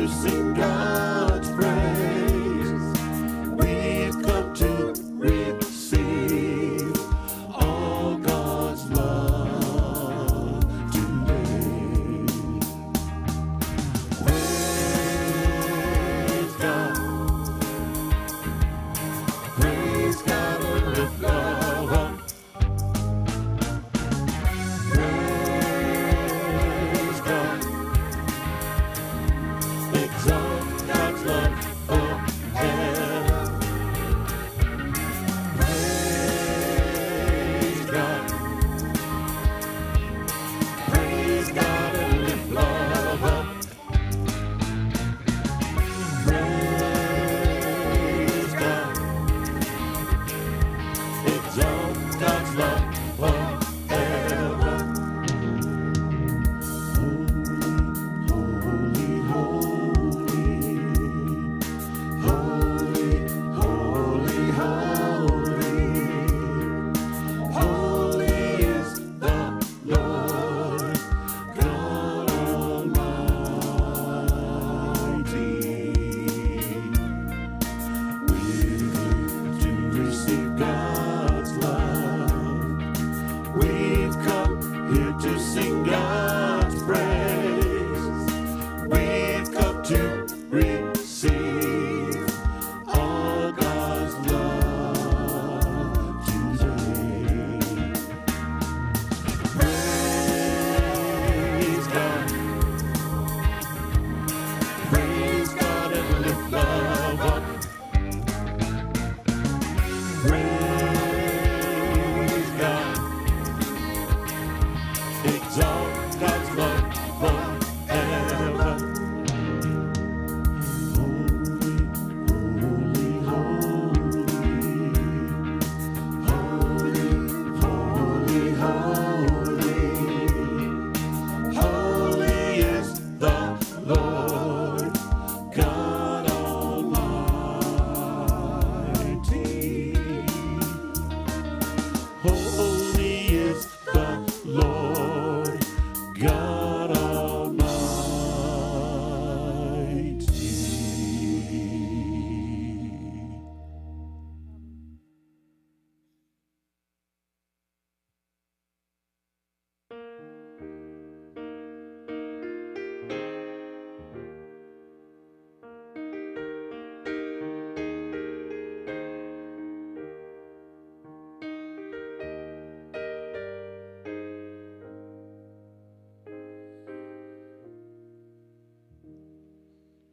to sing God's praise. We've come to receive all God's love today. Praise God. Praise God and lift love up. Praise God. Exalt God's love forever. Praise God. Praise God and lift love up. Praise God. Exalt God's love forever. Holy, holy, holy, holy, holy, holy is the Lord God Almighty. We're here to receive God's love. We've come here to sing God's praise. We've come to receive all God's love today. Praise God. Praise God and lift love up. Praise God. Exalt God's love forever. Holy, holy, holy, holy, holy, holy, holy is the Lord God Almighty. Holy is the Lord God Almighty.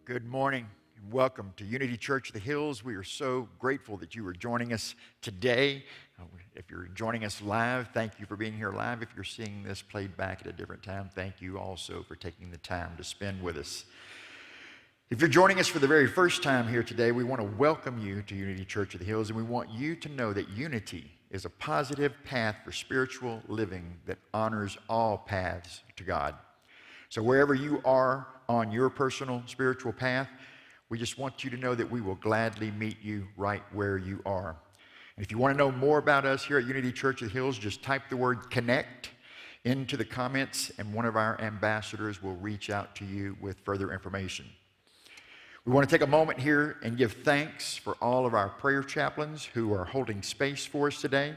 Good morning and welcome to Unity Church of the Hills. We are so grateful that you are joining us today. If you're joining us live, thank you for being here live. If you're seeing this played back at a different time, thank you also for taking the time to spend with us. If you're joining us for the very first time here today, we want to welcome you to Unity Church of the Hills, and we want you to know that unity is a positive path for spiritual living that honors all paths to God. So wherever you are on your personal spiritual path, we just want you to know that we will gladly meet you right where you are. And if you want to know more about us here at Unity Church of the Hills, just type the word connect into the comments and one of our ambassadors will reach out to you with further information. We want to take a moment here and give thanks for all of our prayer chaplains who are holding space for us today.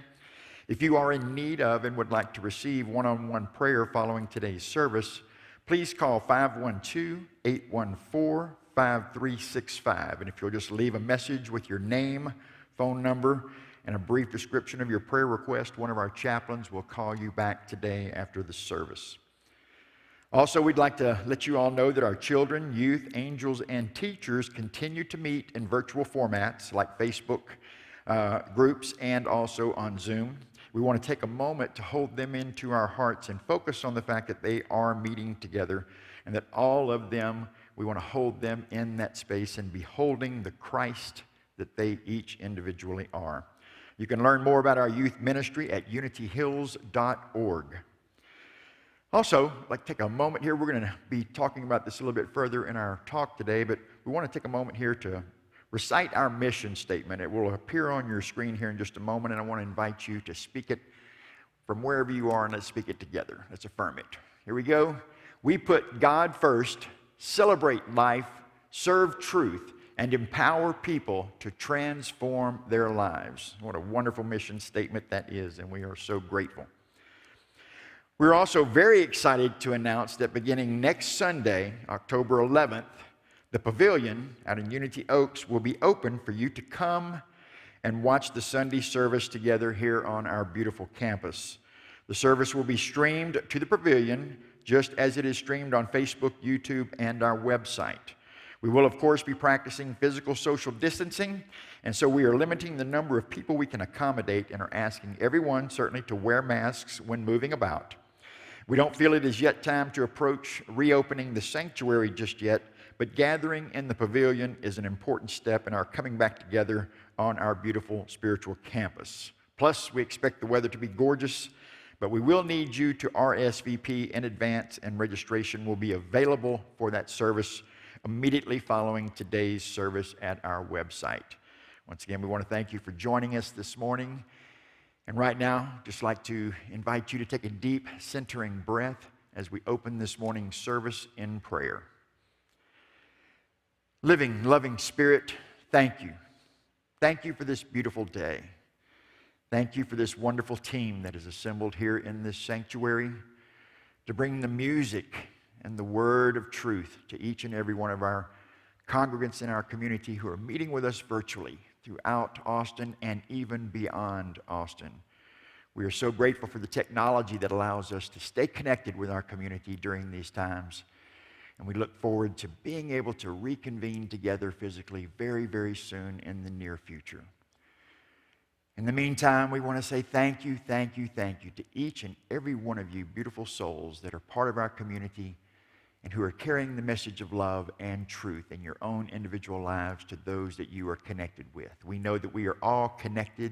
If you are in need of and would like to receive one-on-one prayer following today's service, please call 512-814-5365. And if you'll just leave a message with your name, phone number, and a brief description of your prayer request, one of our chaplains will call you back today after the service. Also, we'd like to let you all know that our children, youth, angels, and teachers continue to meet in virtual formats like Facebook groups and also on Zoom. We want to take a moment to hold them into our hearts and focus on the fact that they are meeting together and that all of them, we want to hold them in that space and beholding the Christ that they each individually are. You can learn more about our youth ministry at unityhills.org. Also, I'd like to take a moment here. We're going to be talking about this a little bit further in our talk today, but we want to take a moment here to recite our mission statement. It will appear on your screen here in just a moment, and I want to invite you to speak it from wherever you are, and let's speak it together. Let's affirm it. Here we go. We put God first, celebrate life, serve truth, and empower people to transform their lives. What a wonderful mission statement that is, and we are so grateful. We're also very excited to announce that beginning next Sunday, October 11th, the pavilion out in Unity Oaks will be open for you to come and watch the Sunday service together here on our beautiful campus. The service will be streamed to the pavilion just as it is streamed on Facebook, YouTube, and our website. We will, of course, be practicing physical social distancing, and so we are limiting the number of people we can accommodate and are asking everyone, certainly, to wear masks when moving about. We don't feel it is yet time to approach reopening the sanctuary just yet, but gathering in the pavilion is an important step in our coming back together on our beautiful spiritual campus. Plus, we expect the weather to be gorgeous, but we will need you to RSVP in advance, and registration will be available for that service immediately following today's service at our website. Once again, we want to thank you for joining us this morning. And right now, just like to invite you to take a deep, centering breath as we open this morning's service in prayer. Living, loving Spirit, thank you. Thank you for this beautiful day. Thank you for this wonderful team that is assembled here in this sanctuary to bring the music and the word of truth to each and every one of our congregants in our community who are meeting with us virtually throughout Austin and even beyond Austin. We are so grateful for the technology that allows us to stay connected with our community during these times. And we look forward to being able to reconvene together physically very, very soon in the near future. In the meantime, we want to say thank you, thank you, thank you to each and every one of you beautiful souls that are part of our community and who are carrying the message of love and truth in your own individual lives to those that you are connected with. We know that we are all connected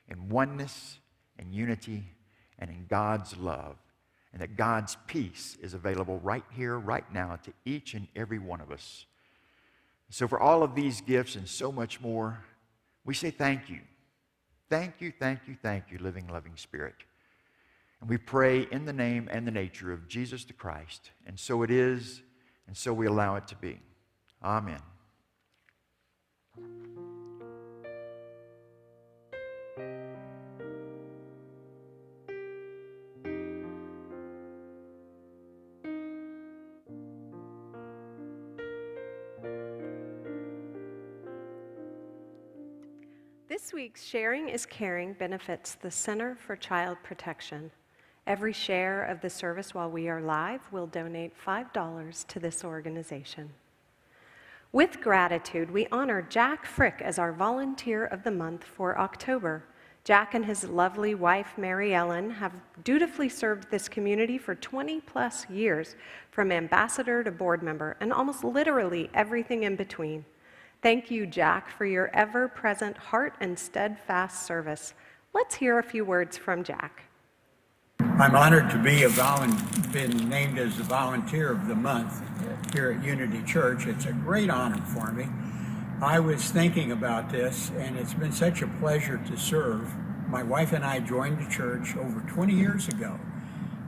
in oneness and unity and in God's love, and that God's peace is available right here, right now, to each and every one of us. So for all of these gifts and so much more, we say thank you. Thank you, thank you, thank you, living, loving Spirit. And we pray in the name and the nature of Jesus the Christ. And so it is, and so we allow it to be. Amen. This week's Sharing is Caring benefits the Center for Child Protection. Every share of the service while we are live will donate $5 to this organization. With gratitude, we honor Jack Frick as our Volunteer of the Month for October. Jack and his lovely wife, Mary Ellen, have dutifully served this community for 20-plus years, from ambassador to board member, and almost literally everything in between. Thank you, Jack, for your ever-present heart and steadfast service. Let's hear a few words from Jack. I'm honored to be been named as the Volunteer of the Month here at Unity Church. It's a great honor for me. I was thinking about this, and it's been such a pleasure to serve. My wife and I joined the church over 20 years ago,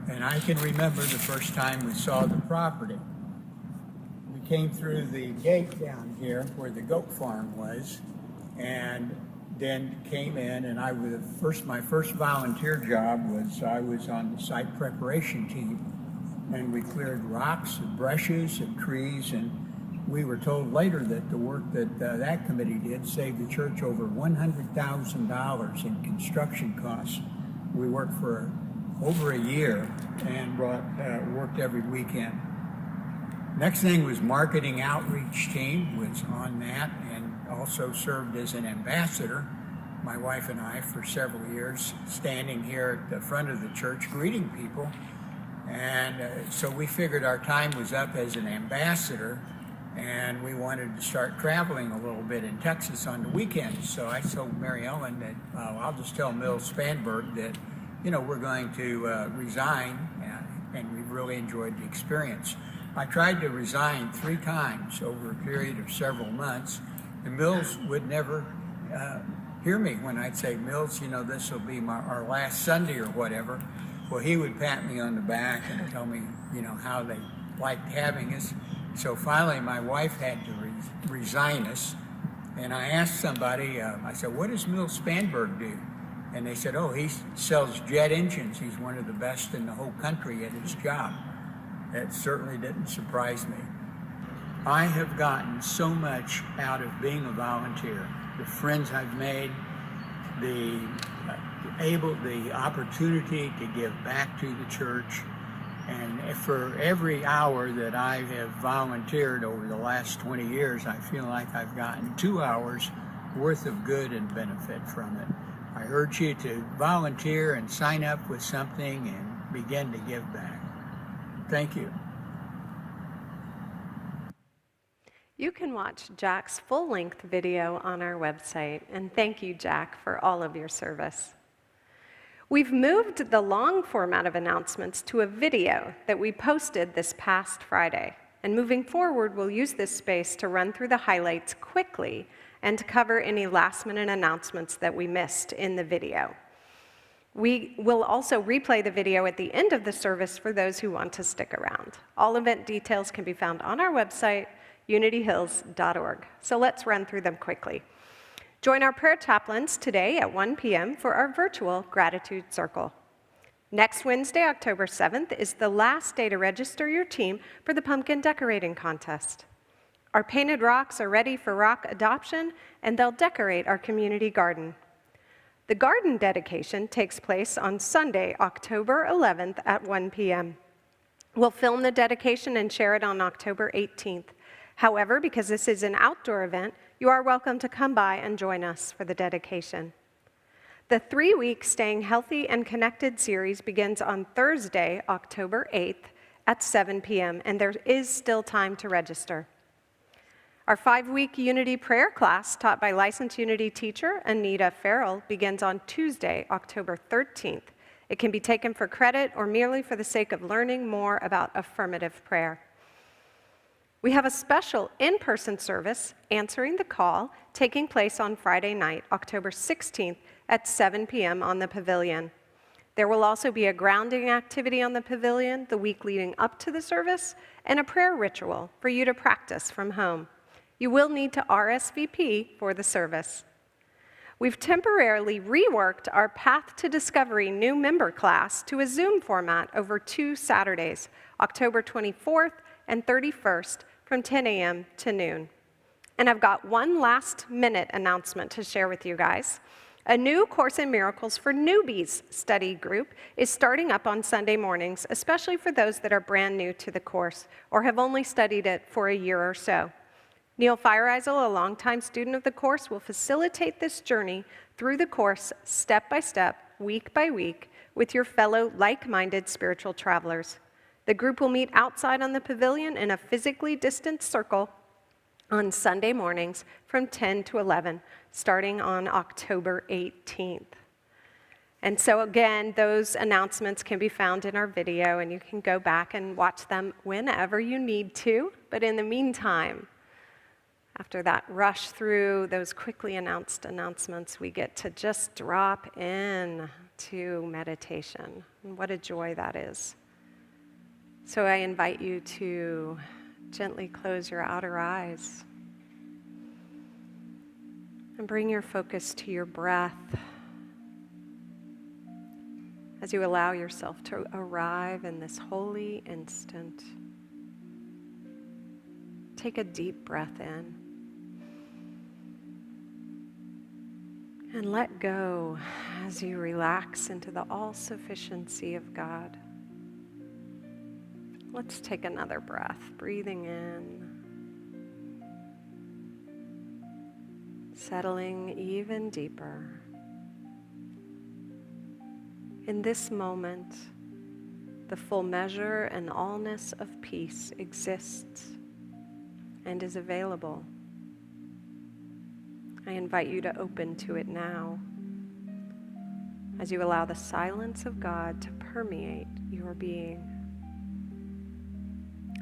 and I can remember the first time we saw the property. We came through the gate down here where the goat farm was, and then came in, and my first volunteer job was I was on the site preparation team, and we cleared rocks and brushes and trees, and we were told later that the work that that committee did saved the church over $100,000 in construction costs. We worked for over a year and worked every weekend. Next thing was marketing outreach team, was on that, and also served as an ambassador, my wife and I, for several years, standing here at the front of the church greeting people. And so we figured our time was up as an ambassador, and we wanted to start traveling a little bit in Texas on the weekends. So I told Mary Ellen that I'll just tell Mills Spanberg that, we're going to resign, and we've really enjoyed the experience. I tried to resign 3 times over a period of several months, and Mills would never hear me when I'd say, Mills, this will be our last Sunday or whatever. Well, he would pat me on the back and tell me, how they liked having us. So finally, my wife had to resign us. And I asked somebody, I said, what does Milt Spanberg do? And they said, oh, he sells jet engines. He's one of the best in the whole country at his job. That certainly didn't surprise me. I have gotten so much out of being a volunteer. The friends I've made, the opportunity to give back to the church. And for every hour that I have volunteered over the last 20 years, I feel like I've gotten 2 hours worth of good and benefit from it. I urge you to volunteer and sign up with something and begin to give back. Thank you. You can watch Jack's full-length video on our website, and thank you, Jack, for all of your service. We've moved the long format of announcements to a video that we posted this past Friday, and moving forward, we'll use this space to run through the highlights quickly and to cover any last-minute announcements that we missed in the video. We will also replay the video at the end of the service for those who want to stick around. All event details can be found on our website, unityhills.org. So let's run through them quickly. Join our prayer chaplains today at 1 p.m. for our virtual gratitude circle. Next Wednesday, October 7th, is the last day to register your team for the pumpkin decorating contest. Our painted rocks are ready for rock adoption, and they'll decorate our community garden. The garden dedication takes place on Sunday, October 11th at 1 p.m. We'll film the dedication and share it on October 18th. However, because this is an outdoor event, you are welcome to come by and join us for the dedication. The 3-week Staying Healthy and Connected series begins on Thursday, October 8th at 7 p.m., and there is still time to register. Our 5-week Unity prayer class, taught by licensed Unity teacher Anita Farrell, begins on Tuesday, October 13th. It can be taken for credit or merely for the sake of learning more about affirmative prayer. We have a special in-person service, Answering the Call, taking place on Friday night, October 16th at 7 p.m. on the pavilion. There will also be a grounding activity on the pavilion the week leading up to the service and a prayer ritual for you to practice from home. You will need to RSVP for the service. We've temporarily reworked our Path to Discovery new member class to a Zoom format over 2 Saturdays, October 24th and 31st, from 10 a.m. to noon. And I've got one last-minute announcement to share with you guys. A new Course in Miracles for Newbies study group is starting up on Sunday mornings, especially for those that are brand new to the course or have only studied it for a year or so. Neil Feiereisel, a longtime student of the course, will facilitate this journey through the course step by step, week by week, with your fellow like-minded spiritual travelers. The group will meet outside on the pavilion in a physically distanced circle on Sunday mornings from 10 to 11, starting on October 18th. And so again, those announcements can be found in our video, and you can go back and watch them whenever you need to. But in the meantime, after that rush through those quickly announced announcements, we get to just drop in to meditation. And what a joy that is. So I invite you to gently close your outer eyes and bring your focus to your breath as you allow yourself to arrive in this holy instant. Take a deep breath in and let go as you relax into the all-sufficiency of God. Let's take another breath, breathing in, settling even deeper. In this moment, the full measure and allness of peace exists and is available. I invite you to open to it now as you allow the silence of God to permeate your being.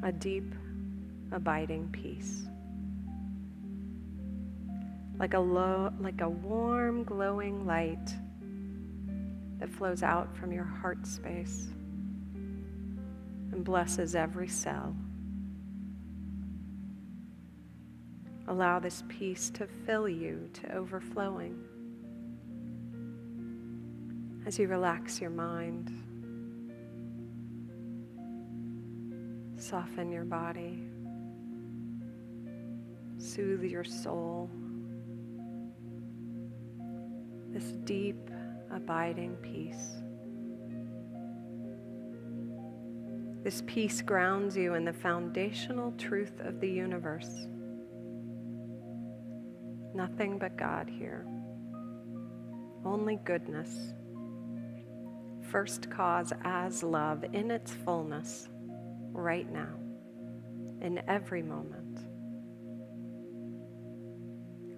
A deep, abiding peace. Like a warm, glowing light that flows out from your heart space and blesses every cell. Allow this peace to fill you to overflowing. As you relax your mind, soften your body, soothe your soul. This deep, abiding peace. This peace grounds you in the foundational truth of the universe. Nothing but God here. Only goodness. First cause as love in its fullness, right now, in every moment.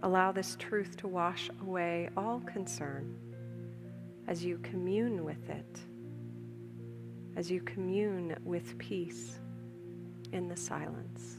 Allow this truth to wash away all concern as you commune with it, as you commune with peace in the silence.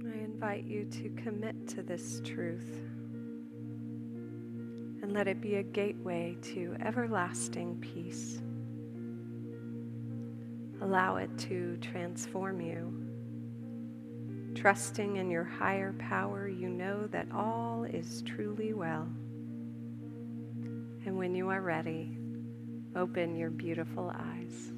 I invite you to commit to this truth and let it be a gateway to everlasting peace. Allow it to transform you. Trusting in your higher power, you know that all is truly well. And when you are ready, open your beautiful eyes.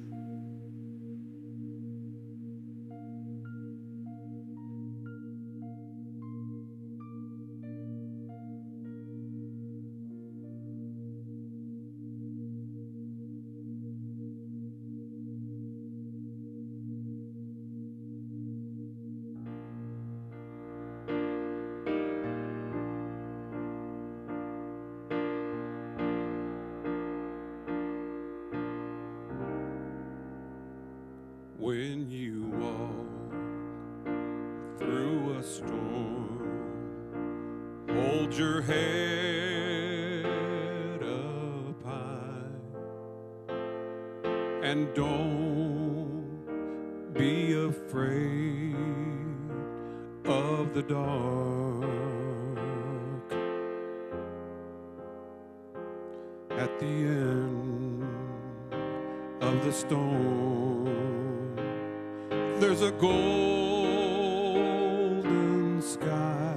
When you walk through a storm, hold your head up high and don't be afraid of the dark. At the end of the storm, there's a golden sky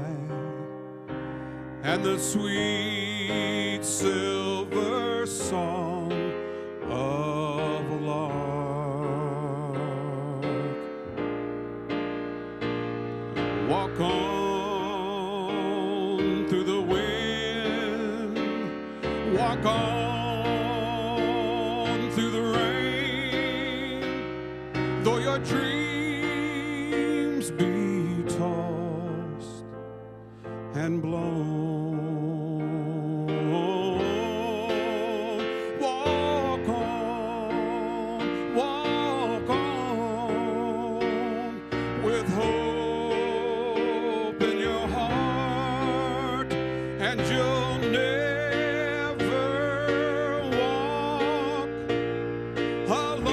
and the sweet silver song of a lark. Walk on through the wind, walk on through the rain, though your dreams be tossed and blown. Walk on with hope in your heart, and you'll never walk alone.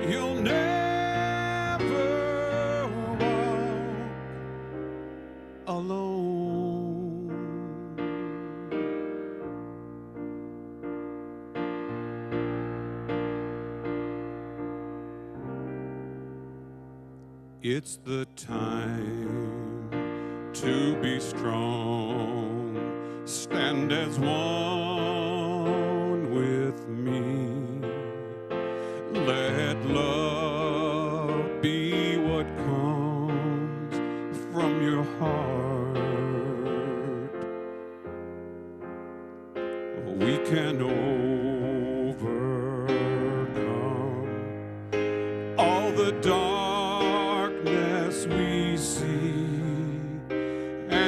You'll never walk alone. It's the time to be strong. Stand as one with me. Let love be what comes from your heart. We can overcome all the darkness we see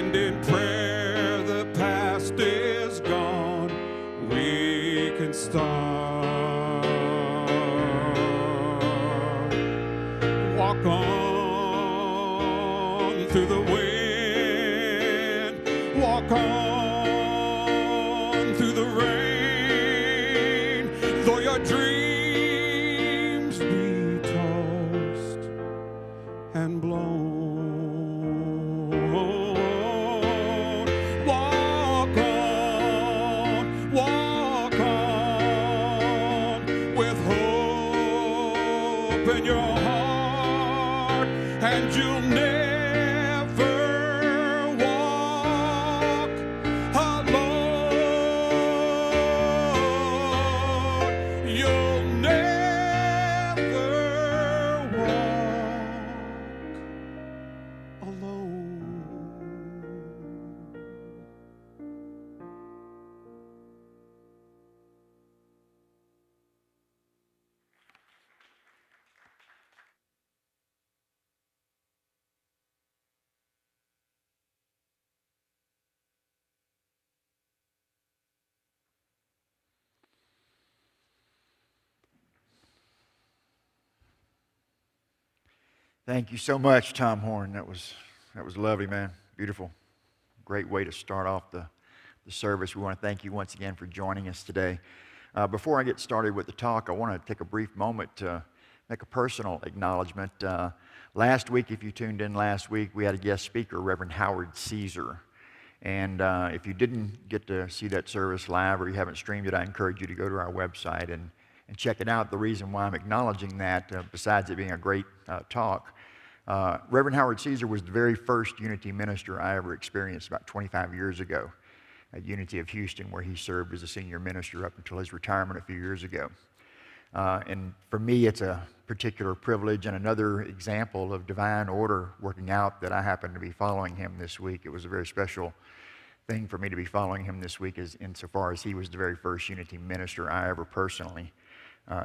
and in prayer the past is gone, we can start. Walk on through the wind, walk on through the rain, though your dreams be tossed and blown. Walk on with hope in your heart, and you'll never walk alone. You'll never walk alone. Thank you so much, Tom Horn. That was lovely, man. Beautiful. Great way to start off the service. We want to thank you once again for joining us today. Before I get started with the talk, I want to take a brief moment to make a personal acknowledgement. Last week, if you tuned in last week, we had a guest speaker, Reverend Howard Caesar. And if you didn't get to see that service live or you haven't streamed it, I encourage you to go to our website and check it out. The reason why I'm acknowledging that, besides it being a great talk, Reverend Howard Caesar was the very first Unity minister I ever experienced about 25 years ago at Unity of Houston, where he served as a senior minister up until his retirement a few years ago. And for me, it's a particular privilege and another example of divine order working out that I happen to be following him this week. It was a very special thing for me to be following him this week, insofar as he was the very first Unity minister I ever personally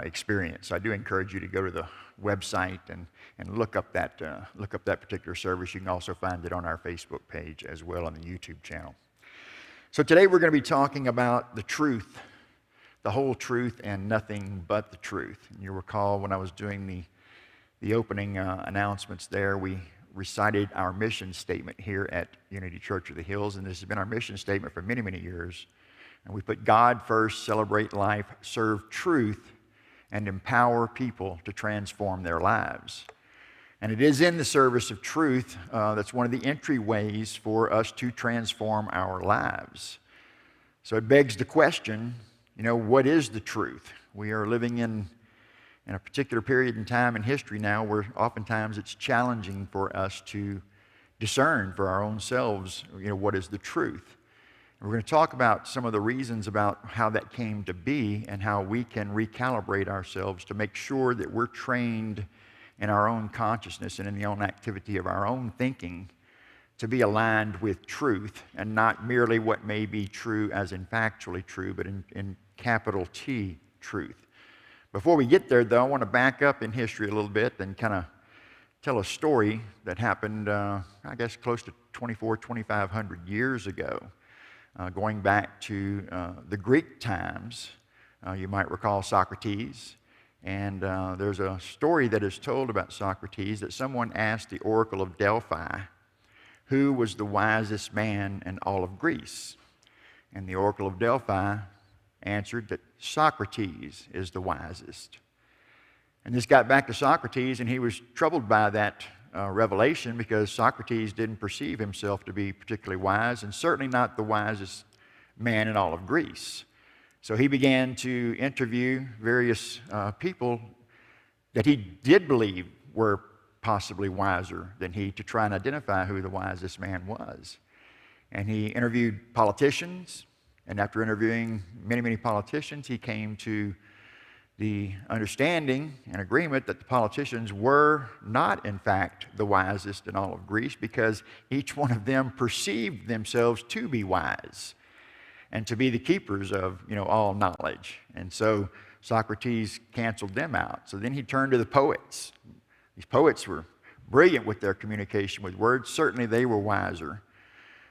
experienced. So I do encourage you to go to the website and look up that particular service. You can also find it on our Facebook page as well on the YouTube channel. So today we're going to be talking about the truth, the whole truth and nothing but the truth. And you'll recall when I was doing the opening announcements there, we recited our mission statement here at Unity Church of the Hills, and this has been our mission statement for many, many years. And we put God first, celebrate life, serve truth, and empower people to transform their lives. And it is in the service of truth that's one of the entryways for us to transform our lives. So it begs the question, what is the truth? We are living in a particular period in time in history now where oftentimes it's challenging for us to discern for our own selves, what is the truth. We're going to talk about some of the reasons about how that came to be and how we can recalibrate ourselves to make sure that we're trained in our own consciousness and in the own activity of our own thinking to be aligned with truth and not merely what may be true as in factually true, but in capital T, truth. Before we get there, though, I want to back up in history a little bit and kind of tell a story that happened, close to 2,500 years ago. Going back to the Greek times, you might recall Socrates, and there's a story that is told about Socrates that someone asked the Oracle of Delphi who was the wisest man in all of Greece. And the Oracle of Delphi answered that Socrates is the wisest. And this got back to Socrates, and he was troubled by that revelation because Socrates didn't perceive himself to be particularly wise and certainly not the wisest man in all of Greece. So he began to interview various people that he did believe were possibly wiser than he to try and identify who the wisest man was. And he interviewed politicians, and after interviewing many, many politicians, he came to the understanding and agreement that the politicians were not, in fact, the wisest in all of Greece because each one of them perceived themselves to be wise and to be the keepers of, all knowledge. And so Socrates canceled them out. So then he turned to the poets. These poets were brilliant with their communication with words. Certainly they were wiser.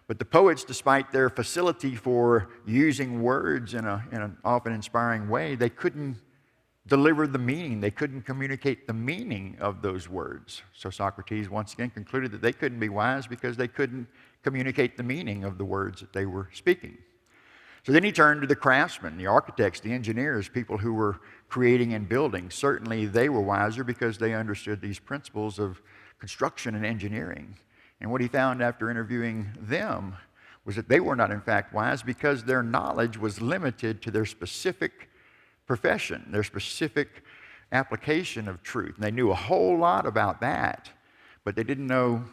But the poets, despite their facility for using words in an often inspiring way, they couldn't deliver the meaning. They couldn't communicate the meaning of those words. So Socrates once again concluded that they couldn't be wise because they couldn't communicate the meaning of the words that they were speaking. So then he turned to the craftsmen, the architects, the engineers, people who were creating and building. Certainly they were wiser because they understood these principles of construction and engineering. And what he found after interviewing them was that they were not in fact wise because their knowledge was limited to their specific profession, their specific application of truth. And they knew a whole lot about that, but they didn't know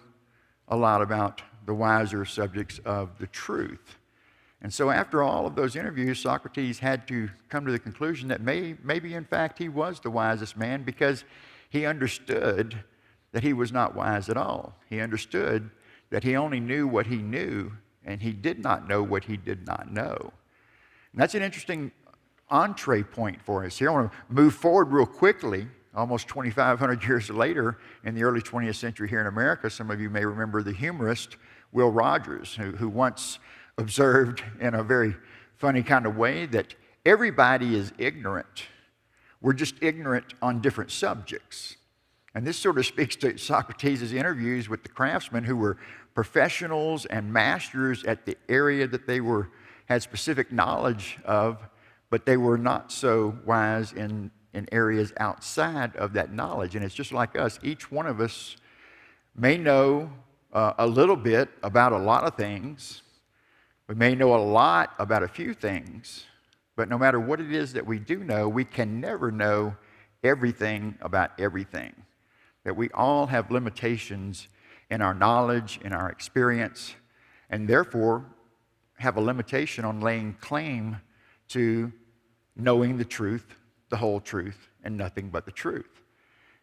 a lot about the wiser subjects of the truth. And so after all of those interviews, Socrates had to come to the conclusion that maybe in fact he was the wisest man because he understood that he was not wise at all. He understood that he only knew what he knew and he did not know what he did not know. And that's an interesting entree point for us here. I want to move forward real quickly. Almost 2,500 years later, in the early 20th century here in America, some of you may remember the humorist Will Rogers, who once observed in a very funny kind of way that everybody is ignorant. We're just ignorant on different subjects. And this sort of speaks to Socrates' interviews with the craftsmen who were professionals and masters at the area that they had specific knowledge of, but they were not so wise in areas outside of that knowledge. And it's just like us. Each one of us may know a little bit about a lot of things. We may know a lot about a few things, but no matter what it is that we do know, we can never know everything about everything. That we all have limitations in our knowledge, in our experience, and therefore have a limitation on laying claim to knowing the truth, the whole truth, and nothing but the truth.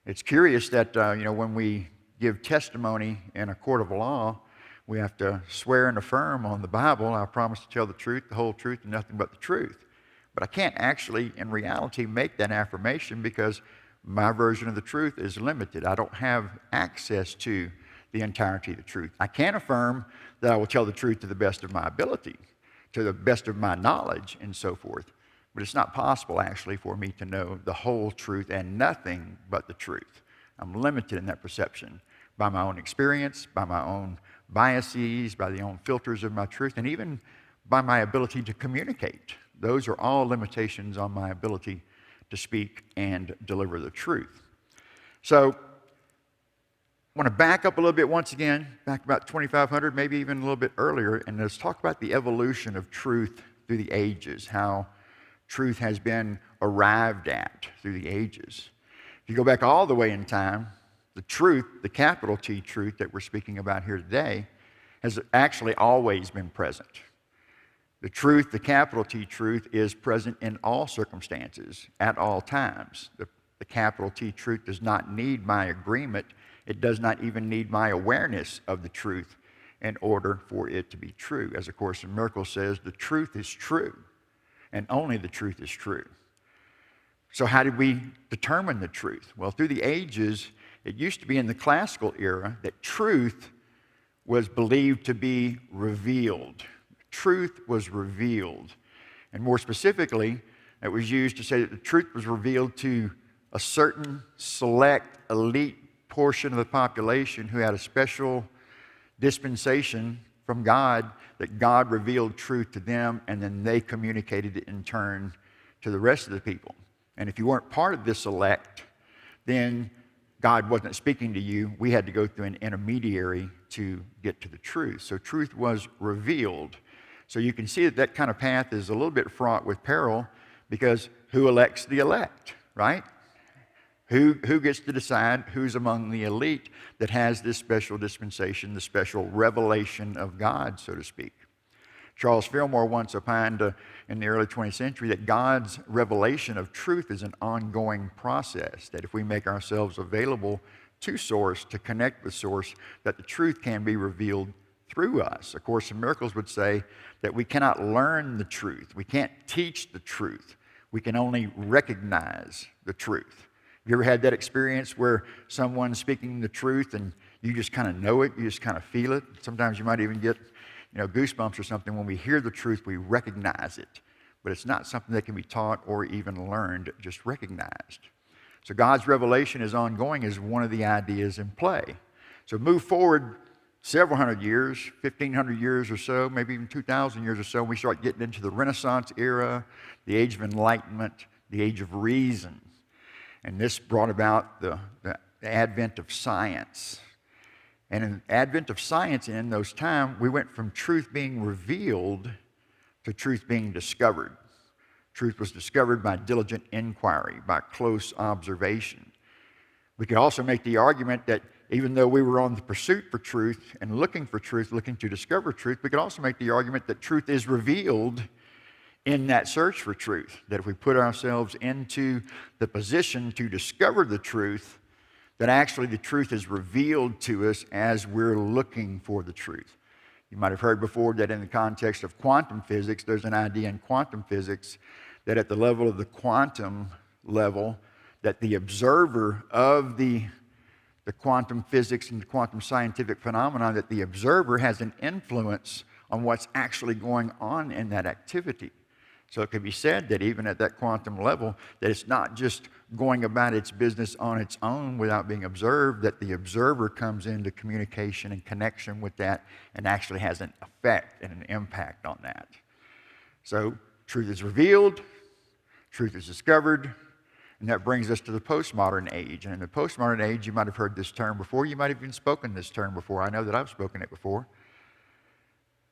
It's curious that, when we give testimony in a court of law, we have to swear and affirm on the Bible, I promise to tell the truth, the whole truth, and nothing but the truth. But I can't actually, in reality, make that affirmation because my version of the truth is limited. I don't have access to the entirety of the truth. I can affirm that I will tell the truth to the best of my ability, to the best of my knowledge, and so forth. But it's not possible, actually, for me to know the whole truth and nothing but the truth. I'm limited in that perception by my own experience, by my own biases, by the own filters of my truth, and even by my ability to communicate. Those are all limitations on my ability to speak and deliver the truth. So I want to back up a little bit once again, back about 2,500, maybe even a little bit earlier, and let's talk about the evolution of truth through the ages, how truth has been arrived at through the ages. If you go back all the way in time, the truth, the capital T truth that we're speaking about here today, has actually always been present. The truth, the capital T truth, is present in all circumstances, at all times. The capital T truth does not need my agreement. It does not even need my awareness of the truth in order for it to be true. As A Course in Miracles says, the truth is true, and only the truth is true. So how did we determine the truth? Well, through the ages, it used to be in the classical era that truth was believed to be revealed. Truth was revealed. And more specifically, it was used to say that the truth was revealed to a certain select, elite portion of the population who had a special dispensation from God, that God revealed truth to them, and then they communicated it in turn to the rest of the people. And if you weren't part of this elect, then God wasn't speaking to you. We had to go through an intermediary to get to the truth. So truth was revealed. So you can see that that kind of path is a little bit fraught with peril, because who elects the elect, right? Who gets to decide who's among the elite that has this special dispensation, the special revelation of God, so to speak? Charles Fillmore once opined in the early 20th century that God's revelation of truth is an ongoing process, that if we make ourselves available to Source, to connect with Source, that the truth can be revealed through us. A Course in Miracles would say that we cannot learn the truth. We can't teach the truth. We can only recognize the truth. Have you ever had that experience where someone's speaking the truth and you just kind of know it, you just kind of feel it? Sometimes you might even get goosebumps or something. When we hear the truth, we recognize it. But it's not something that can be taught or even learned, just recognized. So God's revelation is ongoing is one of the ideas in play. So move forward several hundred years, 1,500 years or so, maybe even 2,000 years or so, we start getting into the Renaissance era, the Age of Enlightenment, the Age of Reason. And this brought about the advent of science. And in the advent of science in those times, we went from truth being revealed to truth being discovered. Truth was discovered by diligent inquiry, by close observation. We could also make the argument that even though we were on the pursuit for truth and looking for truth, looking to discover truth, we could also make the argument that truth is revealed in that search for truth. That if we put ourselves into the position to discover the truth, that actually the truth is revealed to us as we're looking for the truth. You might have heard before that in the context of quantum physics, there's an idea in quantum physics that at the level of the quantum level, that the observer of the quantum physics and the quantum scientific phenomenon, that the observer has an influence on what's actually going on in that activity. So it can be said that even at that quantum level, that it's not just going about its business on its own without being observed, that the observer comes into communication and connection with that and actually has an effect and an impact on that. So truth is revealed, truth is discovered, and that brings us to the postmodern age. And in the postmodern age, you might have heard this term before. You might have even spoken this term before. I know that I've spoken it before.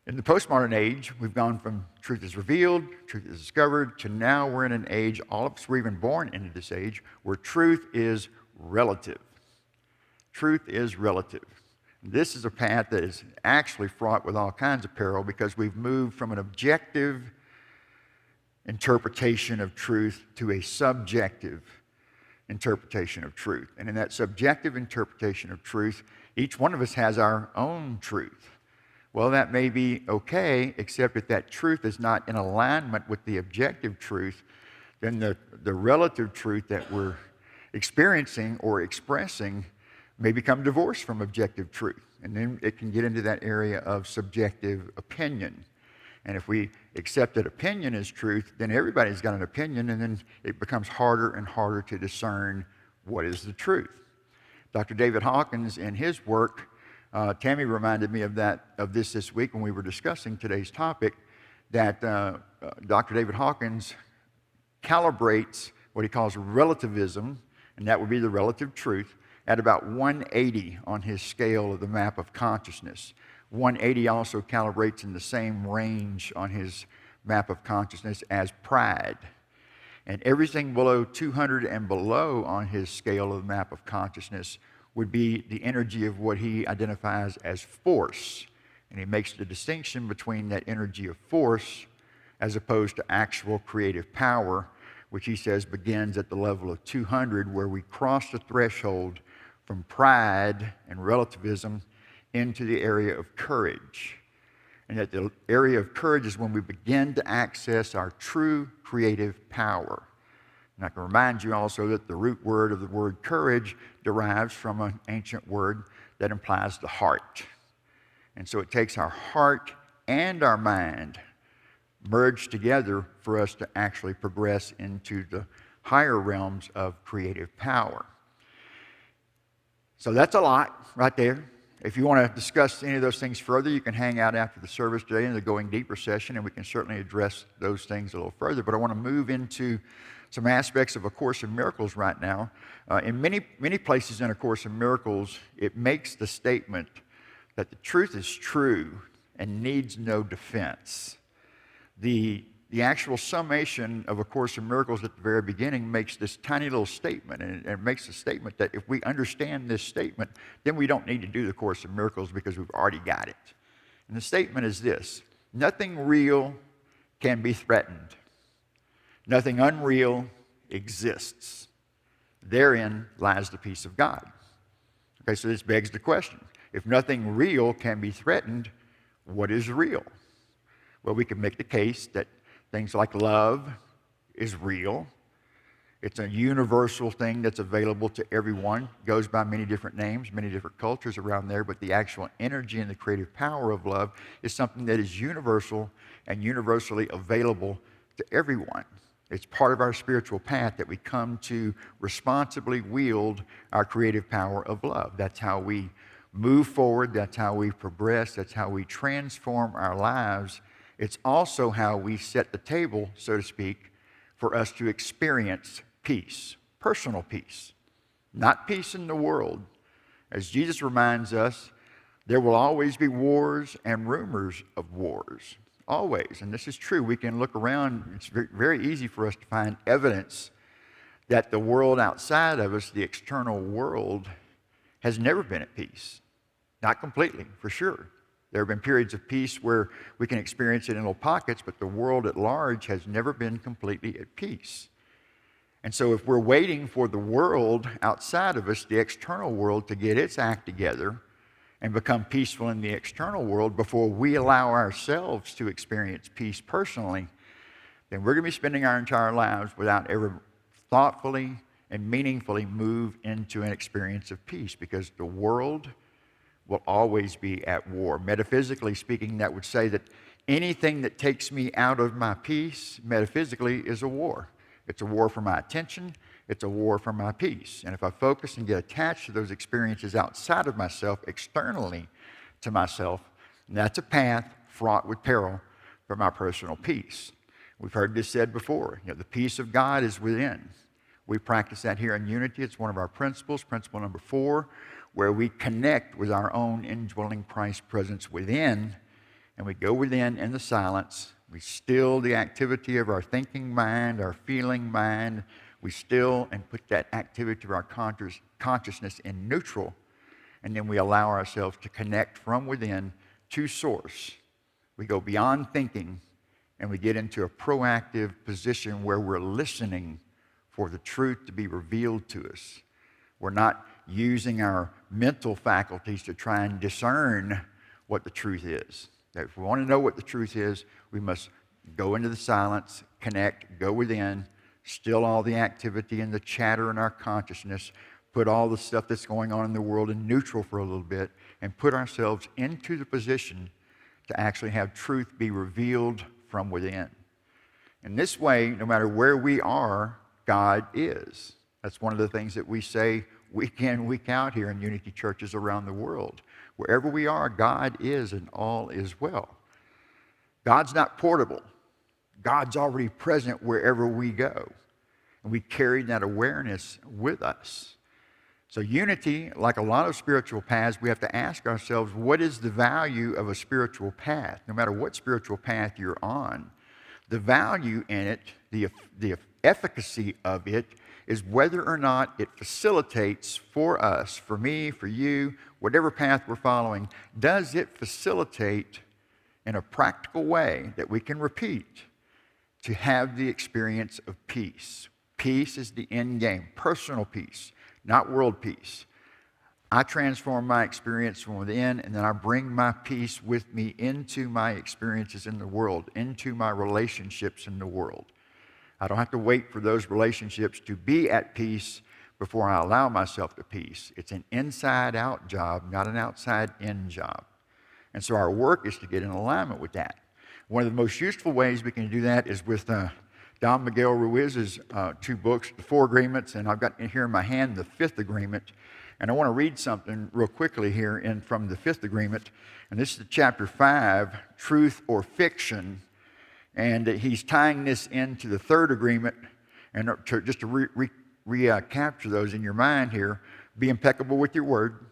In the postmodern age, we've gone from truth is revealed, truth is discovered, to now we're in an age, all of us were even born into this age, where truth is relative. Truth is relative. This is a path that is actually fraught with all kinds of peril because we've moved from an objective interpretation of truth to a subjective interpretation of truth. And in that subjective interpretation of truth, each one of us has our own truth. Well, that may be okay, except if that truth is not in alignment with the objective truth, then the relative truth that we're experiencing or expressing may become divorced from objective truth. And then it can get into that area of subjective opinion. And if we accept that opinion is truth, then everybody's got an opinion, and then it becomes harder and harder to discern what is the truth. Dr. David Hawkins, in his work, Tammy reminded me of this week when we were discussing today's topic, that Dr. David Hawkins calibrates what he calls relativism, and that would be the relative truth, at about 180 on his scale of the map of consciousness. 180 also calibrates in the same range on his map of consciousness as pride. And everything below 200 and below on his scale of the map of consciousness would be the energy of what he identifies as force. And he makes the distinction between that energy of force as opposed to actual creative power, which he says begins at the level of 200, where we cross the threshold from pride and relativism into the area of courage. And that the area of courage is when we begin to access our true creative power. And I can remind you also that the root word of the word courage derives from an ancient word that implies the heart. And so it takes our heart and our mind merged together for us to actually progress into the higher realms of creative power. So that's a lot right there. If you want to discuss any of those things further, you can hang out after the service today in the Going Deeper session, and we can certainly address those things a little further. But I want to move into some aspects of A Course in Miracles right now. In many places in A Course in Miracles, it makes the statement that the truth is true and needs no defense. The actual summation of A Course in Miracles at the very beginning makes this tiny little statement, and it makes the statement that if we understand this statement, then we don't need to do the Course in Miracles because we've already got it. And the statement is this: nothing real can be threatened. Nothing unreal exists. Therein lies the peace of God. Okay, so this begs the question: if nothing real can be threatened, what is real? Well, we can make the case that things like love is real, It's a universal thing that's available to everyone. Goes by many different names, many different cultures around there, but the actual energy and the creative power of love is something that is universal and universally available to everyone. It's part of our spiritual path that we come to responsibly wield our creative power of love. That's how we move forward. That's how we progress. That's how we transform our lives. It's also how we set the table, so to speak, for us to experience peace, personal peace, not peace in the world. As Jesus reminds us, there will always be wars and rumors of wars. Always. And this is true. We can look around. It's very easy for us to find evidence that the world outside of us, the external world, has never been at peace. Not completely, for sure. There have been periods of peace where we can experience it in little pockets, but the world at large has never been completely at peace. And so if we're waiting for the world outside of us, the external world, to get its act together and become peaceful in the external world before we allow ourselves to experience peace personally, then we're going to be spending our entire lives without ever thoughtfully and meaningfully move into an experience of peace, because the world will always be at war. Metaphysically speaking, that would say that anything that takes me out of my peace, metaphysically, is a war. It's a war for my attention. It's a war for my peace. And if I focus and get attached to those experiences outside of myself, externally to myself, that's a path fraught with peril for my personal peace. We've heard this said before. The peace of God is within. We practice that here in Unity. It's one of our principles, principle number 4, where we connect with our own indwelling Christ presence within, and we go within in the silence. We still the activity of our thinking mind, our feeling mind. We still and put that activity of our consciousness in neutral, and then we allow ourselves to connect from within to source. We go beyond thinking, and we get into a proactive position where we're listening for the truth to be revealed to us. We're not using our mental faculties to try and discern what the truth is. If we want to know what the truth is, we must go into the silence, connect, go within, still all the activity and the chatter in our consciousness, put all the stuff that's going on in the world in neutral for a little bit, and put ourselves into the position to actually have truth be revealed from within. In this way, no matter where we are, God is. That's one of the things that we say week in, week out here in Unity churches around the world. Wherever we are, God is, and all is well. God's not portable. God's already present wherever we go. And we carry that awareness with us. So Unity, like a lot of spiritual paths, we have to ask ourselves, what is the value of a spiritual path? No matter what spiritual path you're on, the value in it, the efficacy of it, is whether or not it facilitates for us, for me, for you, whatever path we're following, does it facilitate in a practical way that we can repeat to have the experience of peace? Peace is the end game, personal peace, not world peace. I transform my experience from within, and then I bring my peace with me into my experiences in the world, into my relationships in the world. I don't have to wait for those relationships to be at peace before I allow myself to peace. It's an inside-out job, not an outside-in job. And so our work is to get in alignment with that. One of the most useful ways we can do that is with Don Miguel Ruiz's 2 books, The 4 Agreements, and I've got here in my hand the 5th Agreement. And I want to read something real quickly here from the 5th Agreement. And this is chapter 5, Truth or Fiction. And he's tying this into the 3rd agreement. And just to recapture those in your mind here, be impeccable with your word.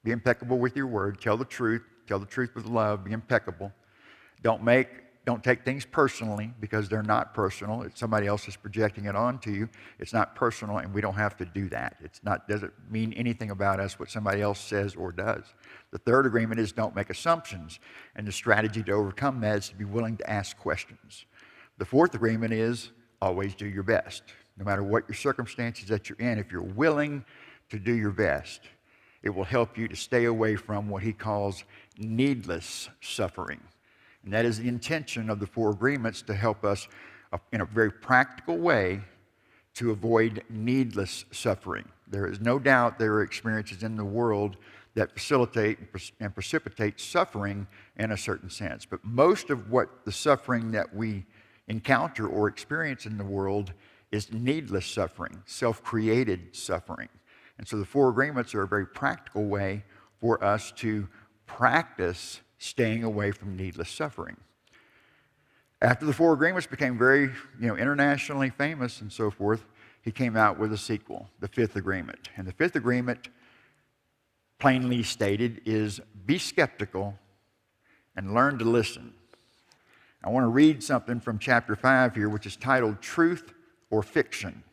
Be impeccable with your word. Tell the truth. Tell the truth with love. Be impeccable. Don't take things personally, because they're not personal. It's somebody else is projecting it onto you. It's not personal, and we don't have to do that. Doesn't mean anything about us what somebody else says or does. The 3rd agreement is don't make assumptions, and the strategy to overcome that is to be willing to ask questions. The 4th agreement is always do your best. No matter what your circumstances that you're in, if you're willing to do your best, it will help you to stay away from what he calls needless suffering. And that is the intention of the 4 agreements, to help us in a very practical way to avoid needless suffering. There is no doubt there are experiences in the world that facilitate and precipitate suffering in a certain sense. But most of what the suffering that we encounter or experience in the world is needless suffering, self-created suffering. And so the four agreements are a very practical way for us to practice staying away from needless suffering. After the four agreements became very, internationally famous and so forth, he came out with a sequel, the fifth agreement. And the fifth agreement, plainly stated, is be skeptical and learn to listen. I want to read something from chapter 5 here, which is titled Truth or Fiction.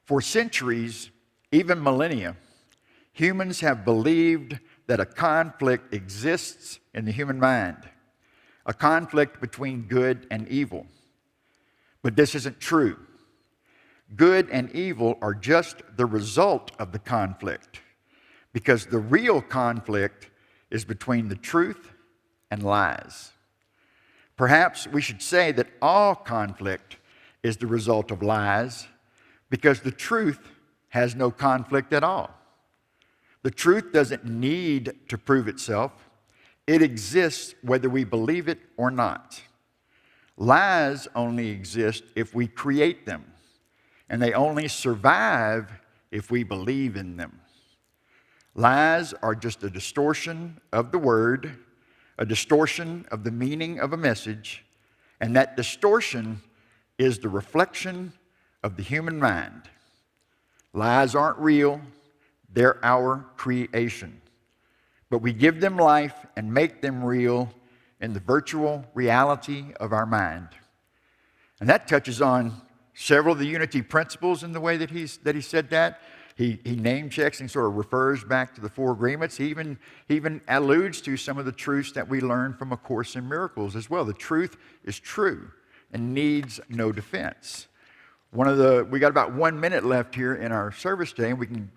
For centuries, even millennia, humans have believed that a conflict exists in the human mind, a conflict between good and evil. But this isn't true. Good and evil are just the result of the conflict, because the real conflict is between the truth and lies. Perhaps we should say that all conflict is the result of lies, because the truth has no conflict at all. The truth doesn't need to prove itself. It exists whether we believe it or not. Lies only exist if we create them, and they only survive if we believe in them. Lies are just a distortion of the word, a distortion of the meaning of a message, and that distortion is the reflection of the human mind. Lies aren't real, they're our creation. But we give them life and make them real in the virtual reality of our mind. And that touches on several of the unity principles in the way that he said that. He name checks and sort of refers back to the four agreements. He even alludes to some of the truths that we learn from A Course in Miracles as well. The truth is true and needs no defense. We got about 1 minute left here in our service today, and we can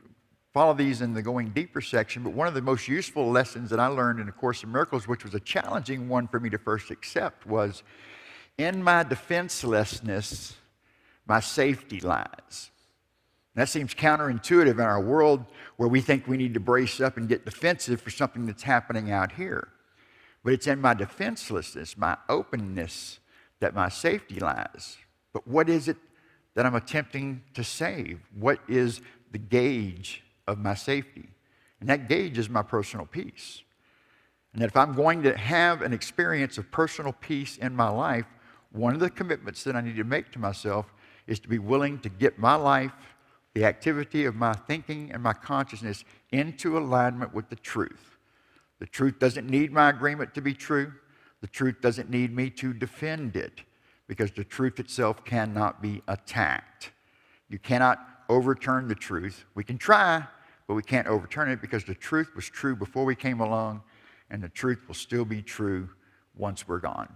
follow these in the Going Deeper section. But one of the most useful lessons that I learned in A Course in Miracles, which was a challenging one for me to first accept, was in my defenselessness, my safety lies. That seems counterintuitive in our world where we think we need to brace up and get defensive for something that's happening out here. But it's in my defenselessness, my openness, that my safety lies. But what is it that I'm attempting to save? What is the gauge of my safety? And that gauge is my personal peace. And that if I'm going to have an experience of personal peace in my life, one of the commitments that I need to make to myself is to be willing to get my life, the activity of my thinking and my consciousness, into alignment with the truth. The truth doesn't need my agreement to be true. The truth doesn't need me to defend it, because the truth itself cannot be attacked. You cannot overturn the truth. We can try, but we can't overturn it, because the truth was true before we came along, and the truth will still be true once we're gone.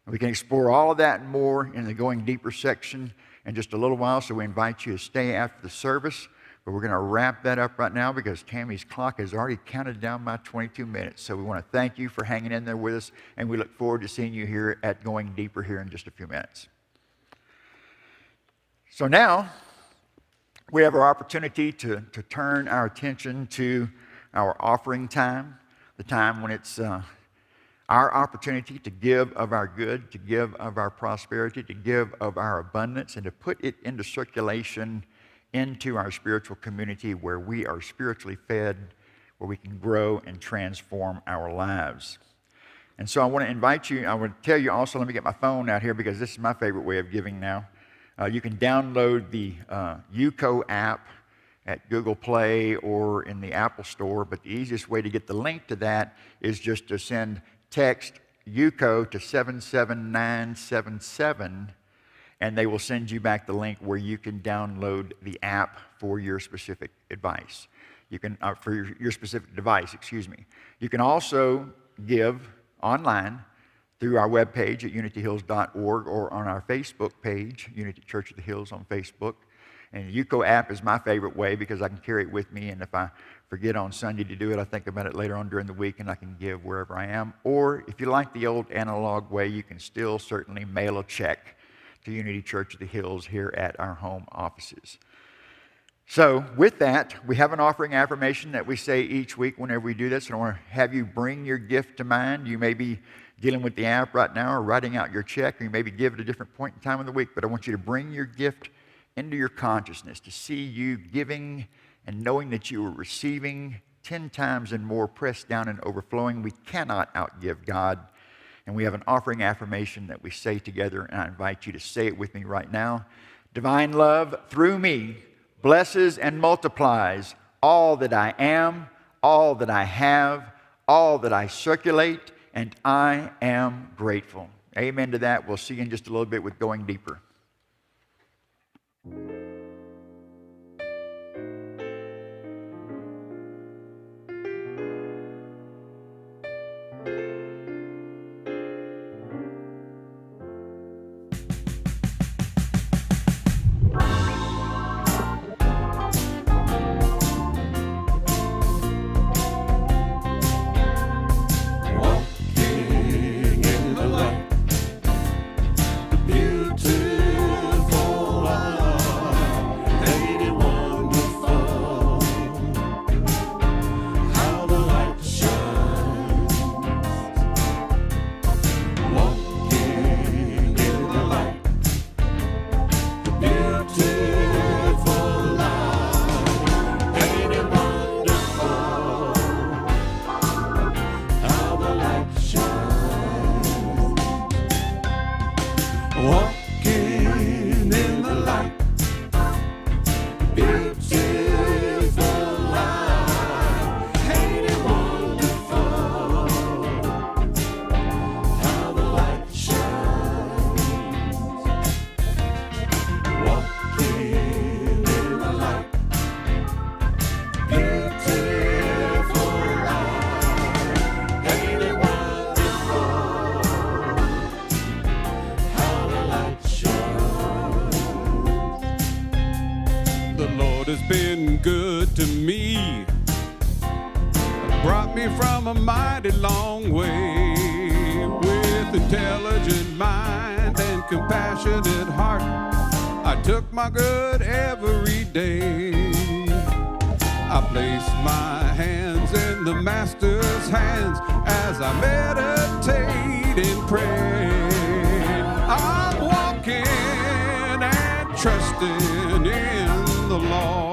And we can explore all of that and more in the Going Deeper section in just a little while, so we invite you to stay after the service. But we're going to wrap that up right now because Tammy's clock has already counted down my 22 minutes. So we want to thank you for hanging in there with us, and we look forward to seeing you here at Going Deeper here in just a few minutes. So now we have our opportunity to turn our attention to our offering time, the time when it's our opportunity to give of our good, to give of our prosperity, to give of our abundance, and to put it into circulation into our spiritual community where we are spiritually fed, where we can grow and transform our lives. And so I want to invite you, I want to tell you also, let me get my phone out here because this is my favorite way of giving now. You can download the UCO app at Google Play or in the Apple Store, but the easiest way to get the link to that is just to text UCO to 77977, and they will send you back the link where you can download the app for your specific device. You can your specific device, excuse me. You can also give online through our webpage at unityhills.org or on our Facebook page, Unity Church of the Hills on Facebook. And the UCO app is my favorite way because I can carry it with me, and if I forget on Sunday to do it, I think about it later on during the week, and I can give wherever I am. Or if you like the old analog way, you can still certainly mail a check to Unity Church of the Hills here at our home offices. So with that, we have an offering affirmation that we say each week whenever we do this. And I want to have you bring your gift to mind. You may be dealing with the app right now or writing out your check, or you maybe give at a different point in time of the week. But I want you to bring your gift into your consciousness, to see you giving and knowing that you are receiving 10 times and more, pressed down and overflowing. We cannot outgive God. And we have an offering affirmation that we say together, and I invite you to say it with me right now. Divine love through me blesses and multiplies all that I am, all that I have, all that I circulate, and I am grateful. Amen to that. We'll see you in just a little bit with Going Deeper. Has been good to me, brought me from a mighty long way. With intelligent mind and compassionate heart, I took my good every day. I placed my hands in the Master's hands as I meditate and pray. I'm walking and trusting in the Lord.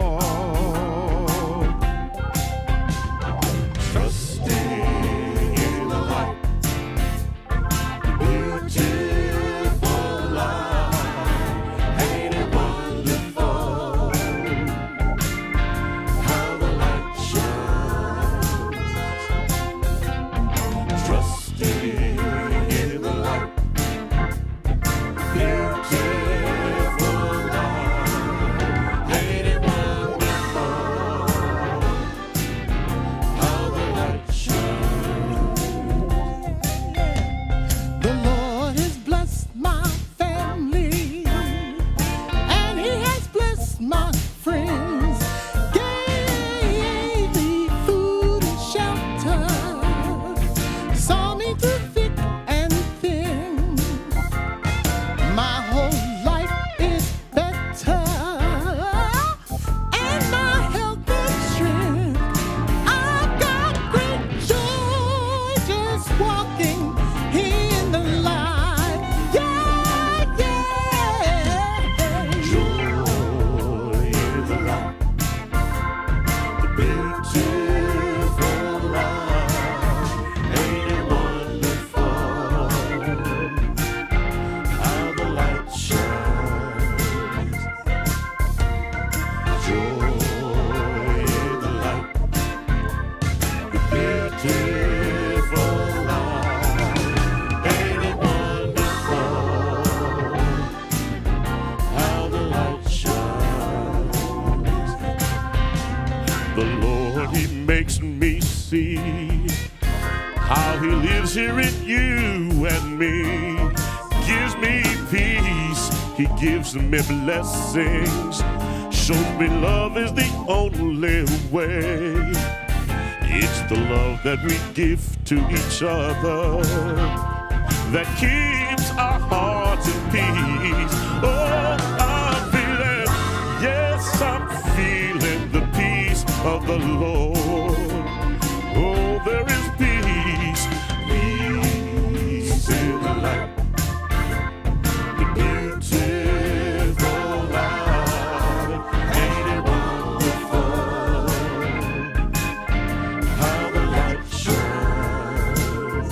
How he lives here in you and me, gives me peace, he gives me blessings, shows me love is the only way. It's the love that we give to each other that keeps our hearts in peace. Oh, I'm feeling, yes, I'm feeling the peace of the Lord. Oh, there is peace, peace in the light, the beautiful light. Ain't it wonderful how the light shines?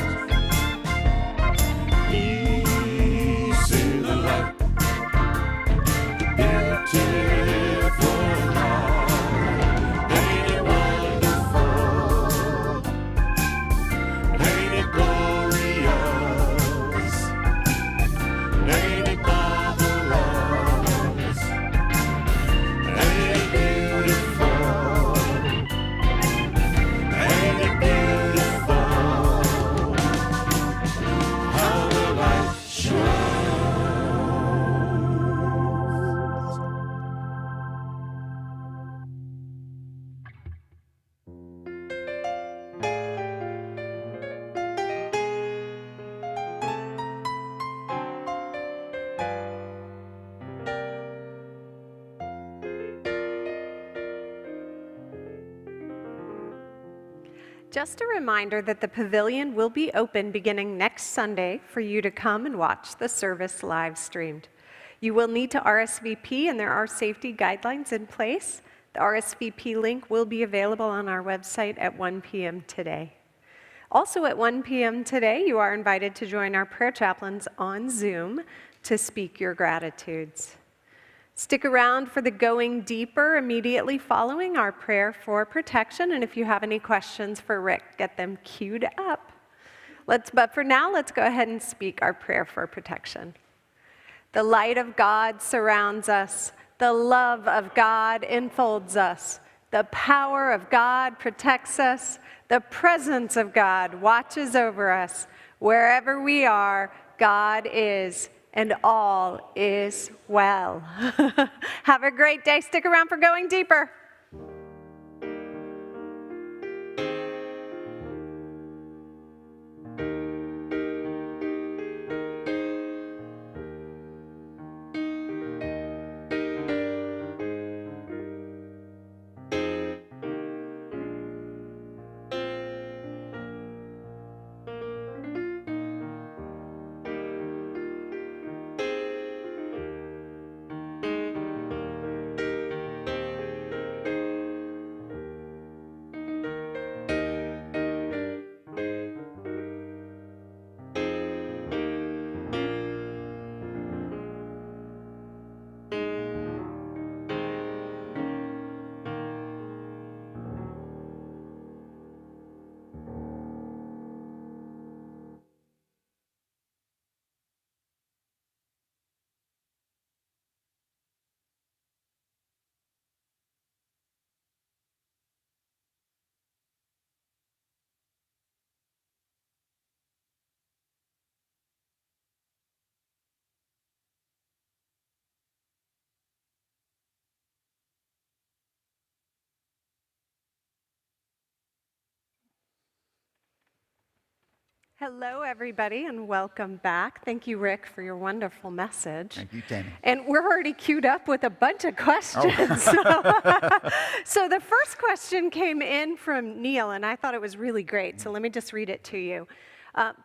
Peace in the light, the beautiful light. Ain't it wonderful? Ain't it glorious? Ain't it marvelous? Ain't it beautiful? Ain't it beautiful? How the light shines. Just a reminder that the pavilion will be open beginning next Sunday for you to come and watch the service live streamed. You will need to RSVP, and there are safety guidelines in place. The RSVP link will be available on our website at 1 p.m. today. Also at 1 p.m. today, you are invited to join our prayer chaplains on Zoom to speak your gratitudes. Stick around for the Going Deeper immediately following our prayer for protection, and if you have any questions for Rick, get them queued up. But for now, let's go ahead and speak our prayer for protection. The light of God surrounds us. The love of God enfolds us. The power of God protects us. The presence of God watches over us. Wherever we are, God is, and all is well. Have a great day. Stick around for Going Deeper. Hello, everybody, and welcome back. Thank you, Rick, for your wonderful message. Thank you, Tammy. And we're already queued up with a bunch of questions. So the first question came in from Neil, and I thought it was really great. So let me just read it to you.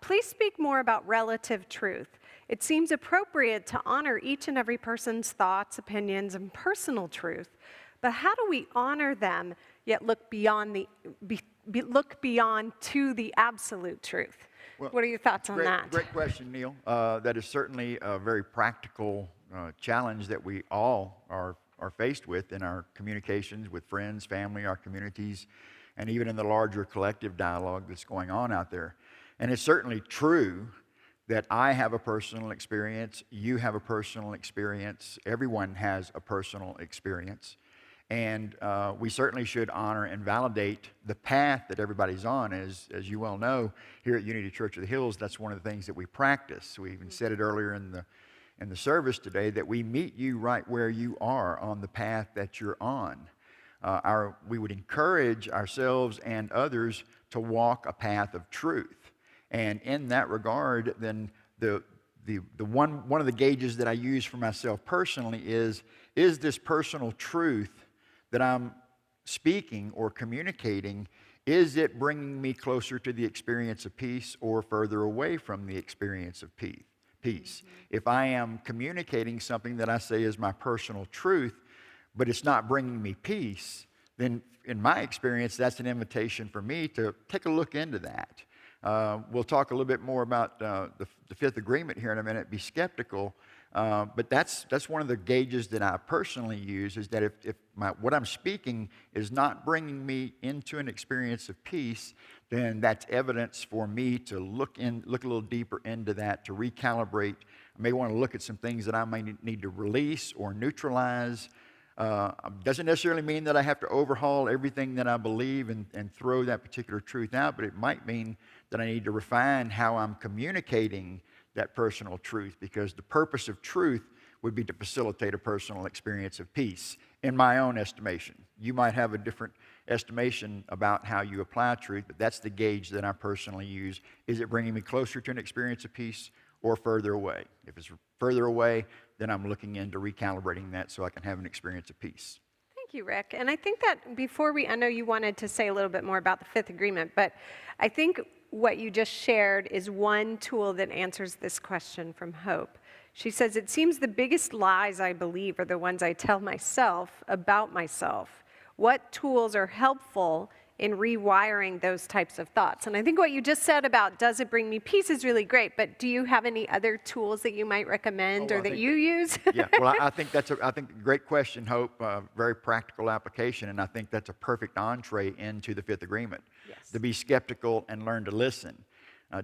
Please speak more about relative truth. It seems appropriate to honor each and every person's thoughts, opinions, and personal truth. But how do we honor them, yet look beyond to the absolute truth? Well, what are your thoughts on that? Great question, Neil. That is certainly a very practical challenge that we all are faced with in our communications with friends, family, our communities, and even in the larger collective dialogue that's going on out there. And it's certainly true that I have a personal experience, you have a personal experience, everyone has a personal experience. And we certainly should honor and validate the path that everybody's on. As you well know, here at Unity Church of the Hills, that's one of the things that we practice. We even said it earlier in the service today that we meet you right where you are on the path that you're on. We would encourage ourselves and others to walk a path of truth. And in that regard, then the one of the gauges that I use for myself personally is this personal truth that I'm speaking or communicating, is it bringing me closer to the experience of peace or further away from the experience of peace? If I am communicating something that I say is my personal truth, but it's not bringing me peace, then in my experience, that's an invitation for me to take a look into that. We'll talk a little bit more about the fifth agreement here in a minute, be skeptical. But that's one of the gauges that I personally use, is that if what I'm speaking is not bringing me into an experience of peace, then that's evidence for me to look a little deeper into that, to recalibrate. I may want to look at some things that I may need to release or neutralize. Doesn't necessarily mean that I have to overhaul everything that I believe and throw that particular truth out, but it might mean that I need to refine how I'm communicating that personal truth, because the purpose of truth would be to facilitate a personal experience of peace, in my own estimation. You might have a different estimation about how you apply truth, but that's the gauge that I personally use. Is it bringing me closer to an experience of peace or further away? If it's further away, then I'm looking into recalibrating that so I can have an experience of peace. Thank you, Rick. And I think that I know you wanted to say a little bit more about the fifth agreement, but I think what you just shared is one tool that answers this question from Hope. She says, it seems the biggest lies I believe are the ones I tell myself about myself. What tools are helpful in rewiring those types of thoughts? And I think what you just said about does it bring me peace is really great, but do you have any other tools that you might recommend or that you use? Yeah, well, I think that's a great question, Hope, very practical application, and I think that's a perfect entree into the fifth agreement. Yes. To be skeptical and learn to listen.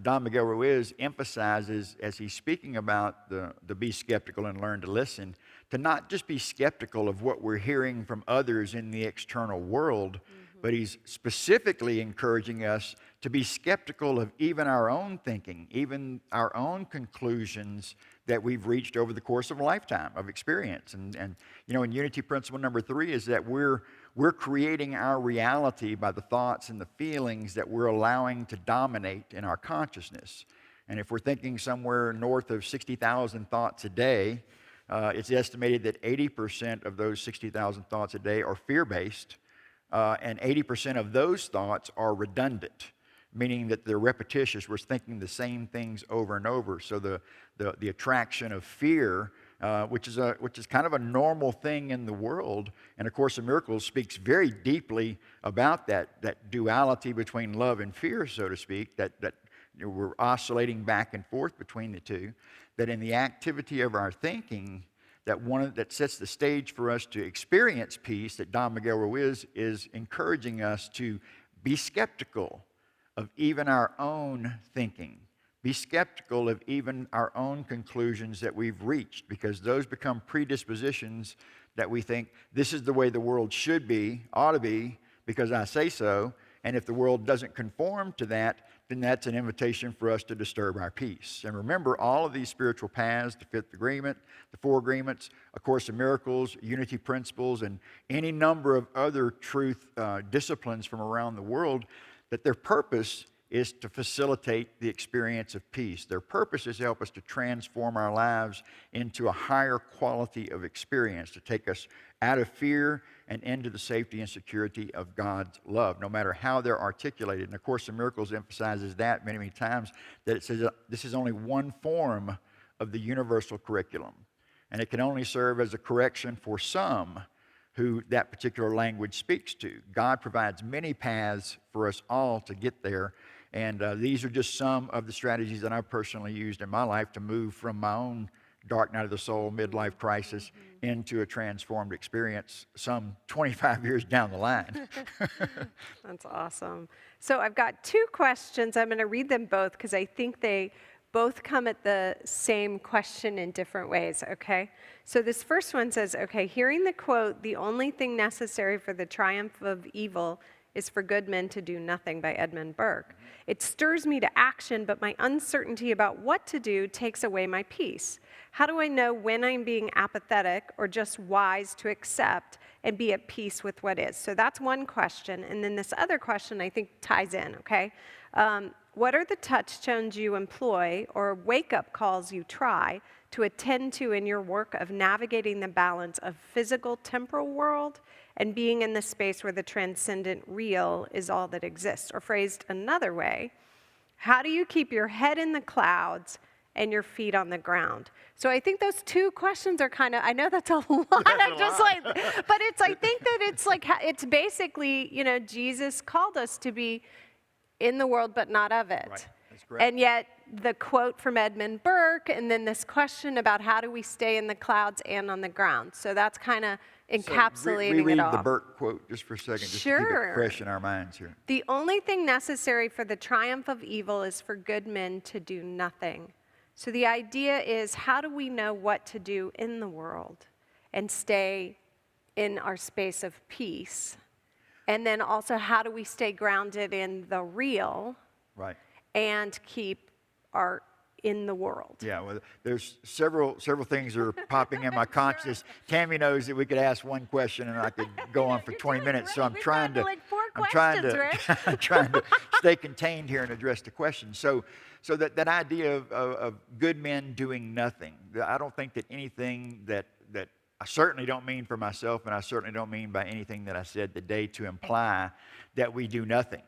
Don Miguel Ruiz emphasizes, as he's speaking about the be skeptical and learn to listen, to not just be skeptical of what we're hearing from others in the external world, but he's specifically encouraging us to be skeptical of even our own thinking, even our own conclusions that we've reached over the course of a lifetime of experience. And you know, in unity principle number 3 is that we're creating our reality by the thoughts and the feelings that we're allowing to dominate in our consciousness. And if we're thinking somewhere north of 60,000 thoughts a day, it's estimated that 80% of those 60,000 thoughts a day are fear-based, and 80% of those thoughts are redundant, meaning that they're repetitious. We're thinking the same things over and over. So the attraction of fear, which is kind of a normal thing in the world, and A Course in Miracles speaks very deeply about that duality between love and fear, so to speak, that you know, we're oscillating back and forth between the two, that in the activity of our thinking, that sets the stage for us to experience peace, that Don Miguel Ruiz is encouraging us to be skeptical of even our own thinking. Be skeptical of even our own conclusions that we've reached, because those become predispositions that we think this is the way the world should be, ought to be, because I say so. And if the world doesn't conform to that, then that's an invitation for us to disturb our peace. And remember, all of these spiritual paths, the fifth agreement, the four agreements, A Course in Miracles, unity principles, and any number of other truth disciplines from around the world, that their purpose is to facilitate the experience of peace. Their purpose is to help us to transform our lives into a higher quality of experience, to take us out of fear and into the safety and security of God's love, no matter how they're articulated. And A Course in Miracles emphasizes that many, many times, that it says this is only one form of the universal curriculum, and it can only serve as a correction for some who that particular language speaks to. God provides many paths for us all to get there, and these are just some of the strategies that I've personally used in my life to move from my own dark night of the soul, midlife crisis, into a transformed experience some 25 years down the line. That's awesome. So I've got 2 questions. I'm going to read them both because I think they both come at the same question in different ways, okay? So this first one says, okay, hearing the quote, "The only thing necessary for the triumph of evil is for good men to do nothing," by Edmund Burke. It stirs me to action, but my uncertainty about what to do takes away my peace. How do I know when I'm being apathetic or just wise to accept and be at peace with what is? So that's one question. And then this other question I think ties in, okay? what are the touchstones you employ or wake-up calls you try to attend to in your work of navigating the balance of physical temporal world and being in the space where the transcendent real is all that exists? Or phrased another way, how do you keep your head in the clouds and your feet on the ground? So I think those two questions are kind of, I know that's a lot, I'm just like, but it's, I think that it's like, it's basically, you know, Jesus called us to be in the world but not of it. Right. That's correct. And yet the quote from Edmund Burke and then this question about how do we stay in the clouds and on the ground. So that's kind of encapsulating reread it all. the Burke quote just for a second, just to keep Sure. it fresh in our minds here. The only thing necessary for the triumph of evil is for good men to do nothing. So the idea is, how do we know what to do in the world and stay in our space of peace? And then also, how do we stay grounded in the real Right. and keep our in the world? Yeah, well, there's several things that are popping in my consciousness. Tammy knows that we could ask one question and I could go on for 20 minutes, so I'm trying to like 4 I'm trying questions, to I'm trying to stay contained here and address the question. So that idea of good men doing nothing, I don't think that anything that I certainly don't mean for myself, and I certainly don't mean by anything that I said today to imply that we do nothing.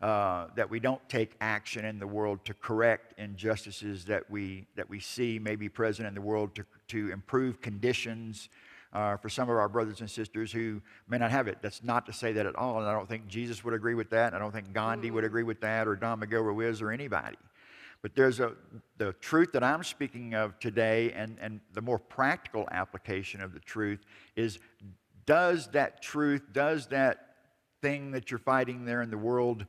That we don't take action in the world to correct injustices that we see may be present in the world, to improve conditions for some of our brothers and sisters who may not have it. That's not to say that at all, and I don't think Jesus would agree with that, and I don't think Gandhi would agree with that, or Don Miguel Ruiz, or anybody. But there's the truth that I'm speaking of today, and the more practical application of the truth is, does that truth, does that thing that you're fighting there in the world,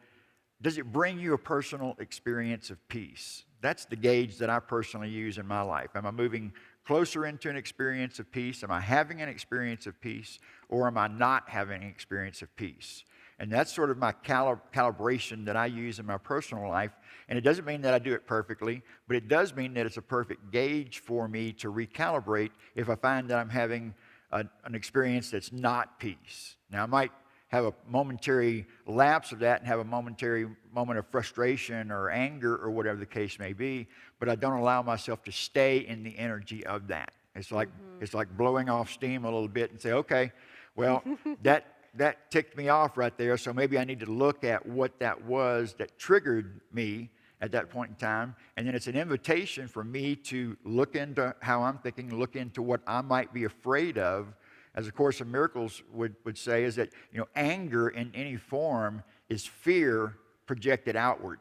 does it bring you a personal experience of peace? That's the gauge that I personally use in my life. Am I moving closer into an experience of peace? Am I having an experience of peace? Or am I not having an experience of peace? And that's sort of my calibration that I use in my personal life. And it doesn't mean that I do it perfectly, but it does mean that it's a perfect gauge for me to recalibrate if I find that I'm having an experience that's not peace. Now, I might have a momentary lapse of that and have a momentary moment of frustration or anger or whatever the case may be, but I don't allow myself to stay in the energy of that. It's like it's like blowing off steam a little bit and say, okay, well, that ticked me off right there, so maybe I need to look at what that was that triggered me at that point in time. And then it's an invitation for me to look into how I'm thinking, look into what I might be afraid of. As A Course in Miracles would say, is that, you know, anger in any form is fear projected outward.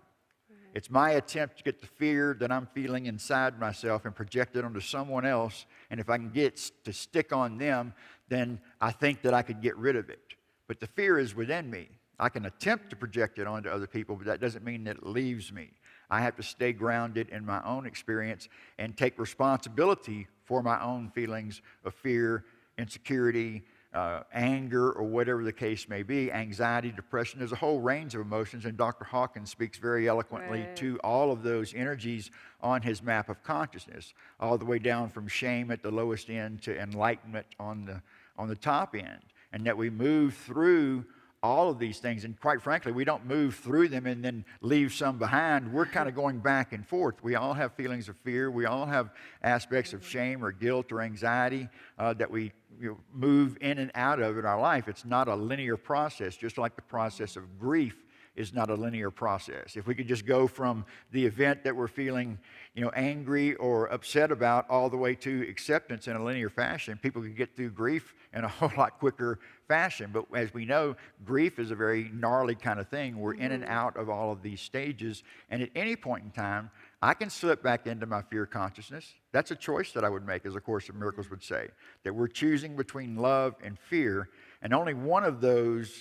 It's my attempt to get the fear that I'm feeling inside myself and project it onto someone else. And if I can get to stick on them, then I think that I could get rid of it. But the fear is within me. I can attempt to project it onto other people, but that doesn't mean that it leaves me. I have to stay grounded in my own experience and take responsibility for my own feelings of fear, insecurity, anger, or whatever the case may be, anxiety, depression. There's a whole range of emotions, and Dr. Hawkins speaks very eloquently to all of those energies on his map of consciousness, all the way down from shame at the lowest end to enlightenment on the top end, and that we move through all of these things. And quite frankly, we don't move through them and then leave some behind. We're kind of going back and forth. We all have feelings of fear. We all have aspects of shame or guilt or anxiety that we move in and out of in our life. It's not a linear process, just like the process of grief is not a linear process. If we could just go from the event that we're feeling, angry or upset about all the way to acceptance in a linear fashion, people could get through grief in a whole lot quicker fashion. But as we know, grief is a very gnarly kind of thing. We're in and out of all of these stages. And at any point in time, I can slip back into my fear consciousness. That's a choice that I would make, as A Course in Miracles would say, that we're choosing between love and fear, and only one of those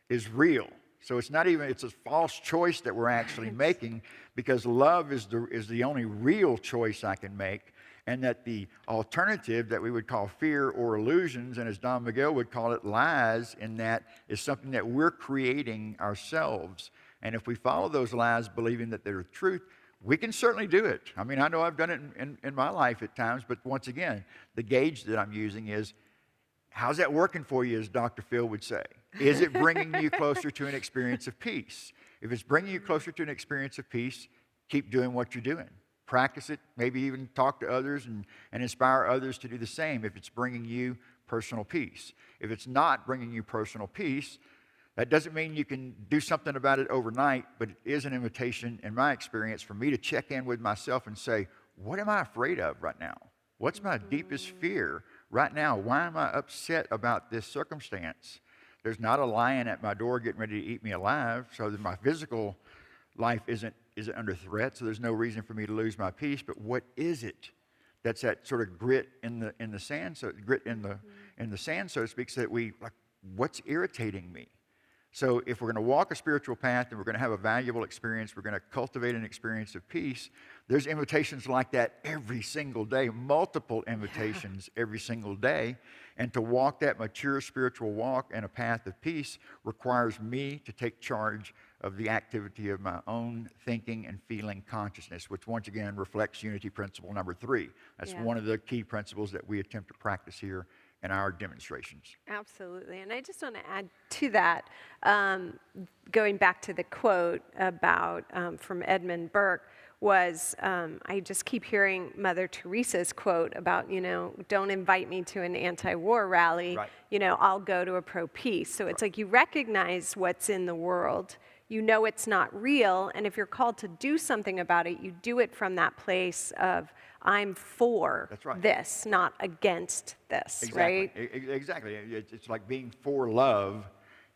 is real. So it's a false choice that we're actually making, because love is the only real choice I can make, and that the alternative that we would call fear or illusions, and as Don Miguel would call it, lies, in that is something that we're creating ourselves. And if we follow those lies, believing that they're truth, we can certainly do it. I mean, I know I've done it in my life at times, but once again, the gauge that I'm using is, how's that working for you, as Dr. Phil would say? Is it bringing you closer to an experience of peace? If it's bringing you closer to an experience of peace, keep doing what you're doing. Practice it, maybe even talk to others and inspire others to do the same if it's bringing you personal peace. If it's not bringing you personal peace, that doesn't mean you can do something about it overnight, but it is an invitation, in my experience, for me to check in with myself and say, what am I afraid of right now? What's my deepest fear right now? Why am I upset about this circumstance? There's not a lion at my door getting ready to eat me alive, so that my physical life isn't under threat, so there's no reason for me to lose my peace. But what is it? That's that sort of grit in the sand, so grit in the sand, so to speak, so that we like, what's irritating me? So if we're going to walk a spiritual path and we're going to have a valuable experience, we're going to cultivate an experience of peace, there's invitations like that every single day, multiple invitations every single day. And to walk that mature spiritual walk and a path of peace requires me to take charge of the activity of my own thinking and feeling consciousness, which once again reflects unity principle number 3. That's one of the key principles that we attempt to practice here in our demonstrations. Absolutely. And I just want to add to that, going back to the quote about from Edmund Burke, was I just keep hearing Mother Teresa's quote about, don't invite me to an anti-war rally, Right. I'll go to a pro-peace. So it's like you recognize what's in the world, you know it's not real, and if you're called to do something about it, you do it from that place of, I'm for That's right. this, not against this, right? Exactly. It's like being for love,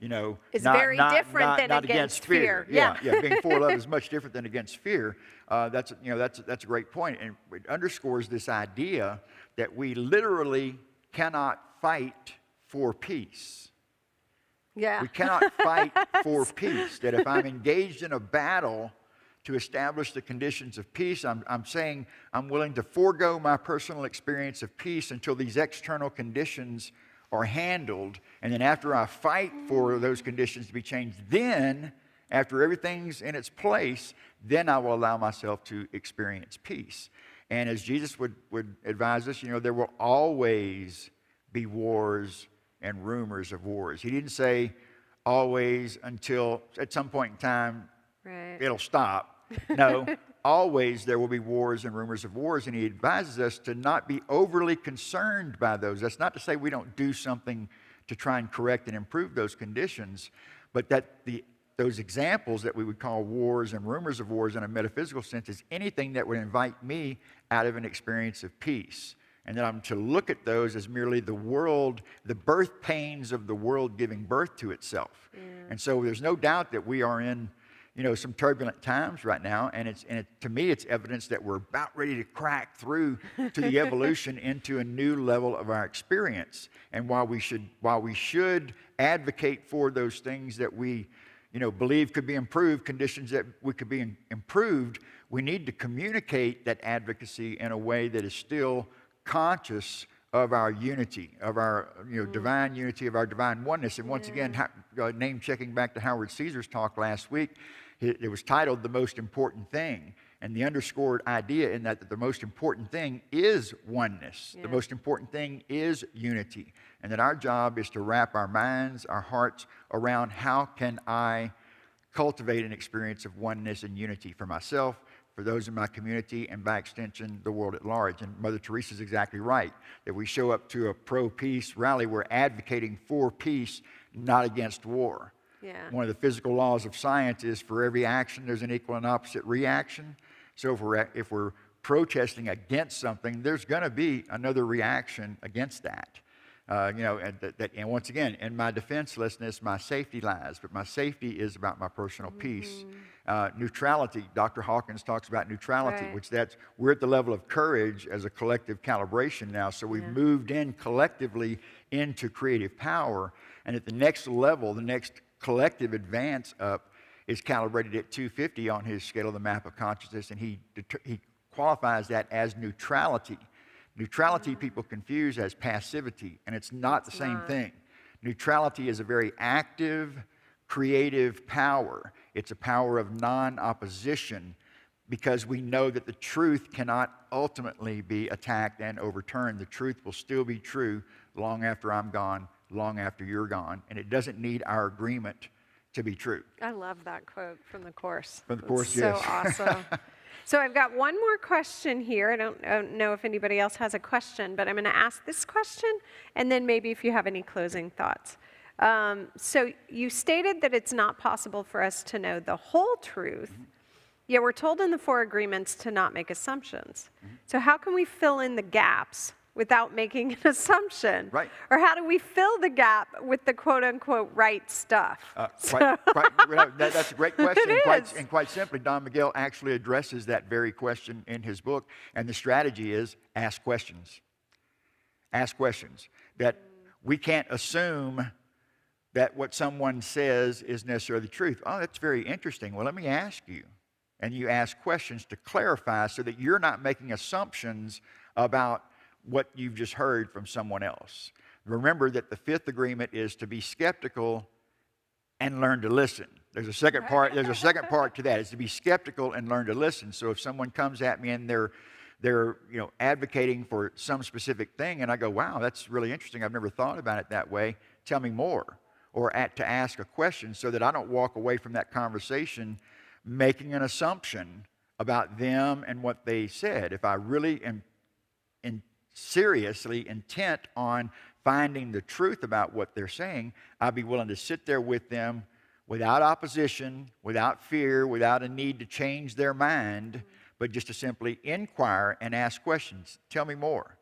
It's very different than not against fear. Yeah. Being for love is much different than against fear. That's a great point, and it underscores this idea that we literally cannot fight for peace. Yeah. We cannot fight for peace. That if I'm engaged in a battle to establish the conditions of peace, I'm saying I'm willing to forego my personal experience of peace until these external conditions are handled. And then after I fight for those conditions to be changed, then after everything's in its place, then I will allow myself to experience peace. And as Jesus would advise us, there will always be wars and rumors of wars. He didn't say always until at some point in time it'll stop. No, always there will be wars and rumors of wars, and he advises us to not be overly concerned by those. That's not to say we don't do something to try and correct and improve those conditions, but that those examples that we would call wars and rumors of wars in a metaphysical sense is anything that would invite me out of an experience of peace. And that I'm to look at those as merely the world, the birth pains of the world giving birth to itself. Yeah. And so there's no doubt that we are in some turbulent times right now, and to me, it's evidence that we're about ready to crack through to the evolution into a new level of our experience. And while we should advocate for those things that we, believe could be improved, conditions that could be improved, we need to communicate that advocacy in a way that is still conscious of our unity, of our divine unity, of our divine oneness. And once again, name checking back to Howard Caesar's talk last week, it was titled The Most Important Thing. And the underscored idea in that the most important thing is oneness. Yeah. The most important thing is unity. And that our job is to wrap our minds, our hearts around how can I cultivate an experience of oneness and unity for myself, for those in my community, and by extension, the world at large. And Mother Teresa is exactly right, that we show up to a pro-peace rally, we're advocating for peace, not against war. Yeah. One of the physical laws of science is for every action, there's an equal and opposite reaction. So if we're protesting against something, there's going to be another reaction against that. And once again, in my defenselessness, my safety lies, but my safety is about my personal peace. Neutrality, Dr. Hawkins talks about neutrality, which we're at the level of courage as a collective calibration now, so we've moved in collectively into creative power, and at the next level, the next collective advance up is calibrated at 250 on his scale of the map of consciousness, and he qualifies that as neutrality. Neutrality people confuse as passivity, and it's not the same thing. Neutrality is a very active, creative power. It's a power of non-opposition because we know that the truth cannot ultimately be attacked and overturned. The truth will still be true long after I'm gone, long after you're gone, and it doesn't need our agreement to be true. I love that quote from the course. From the That's course, so yes. awesome. So I've got one more question here. I don't know if anybody else has a question, but I'm going to ask this question, and then maybe if you have any closing thoughts. So you stated that it's not possible for us to know the whole truth, yet we're told in the 4 agreements to not make assumptions. So how can we fill in the gaps without making an assumption? Right. Or how do we fill the gap with the quote-unquote right stuff? That's a great question. It Quite simply, Don Miguel actually addresses that very question in his book. And the strategy is ask questions. Ask questions. That we can't assume that what someone says is necessarily the truth. Oh, that's very interesting. Well, let me ask you. And you ask questions to clarify so that you're not making assumptions about what you've just heard from someone else. Remember that the 5th agreement is to be skeptical and learn to listen. There's a second part to that, is to be skeptical and learn to listen. So if someone comes at me and they're advocating for some specific thing, and I go, wow, that's really interesting. I've never thought about it that way. Tell me more. Or to ask a question so that I don't walk away from that conversation making an assumption about them and what they said. If I really am seriously intent on finding the truth about what they're saying, I'd be willing to sit there with them without opposition, without fear, without a need to change their mind, but just to simply inquire and ask questions. Tell me more.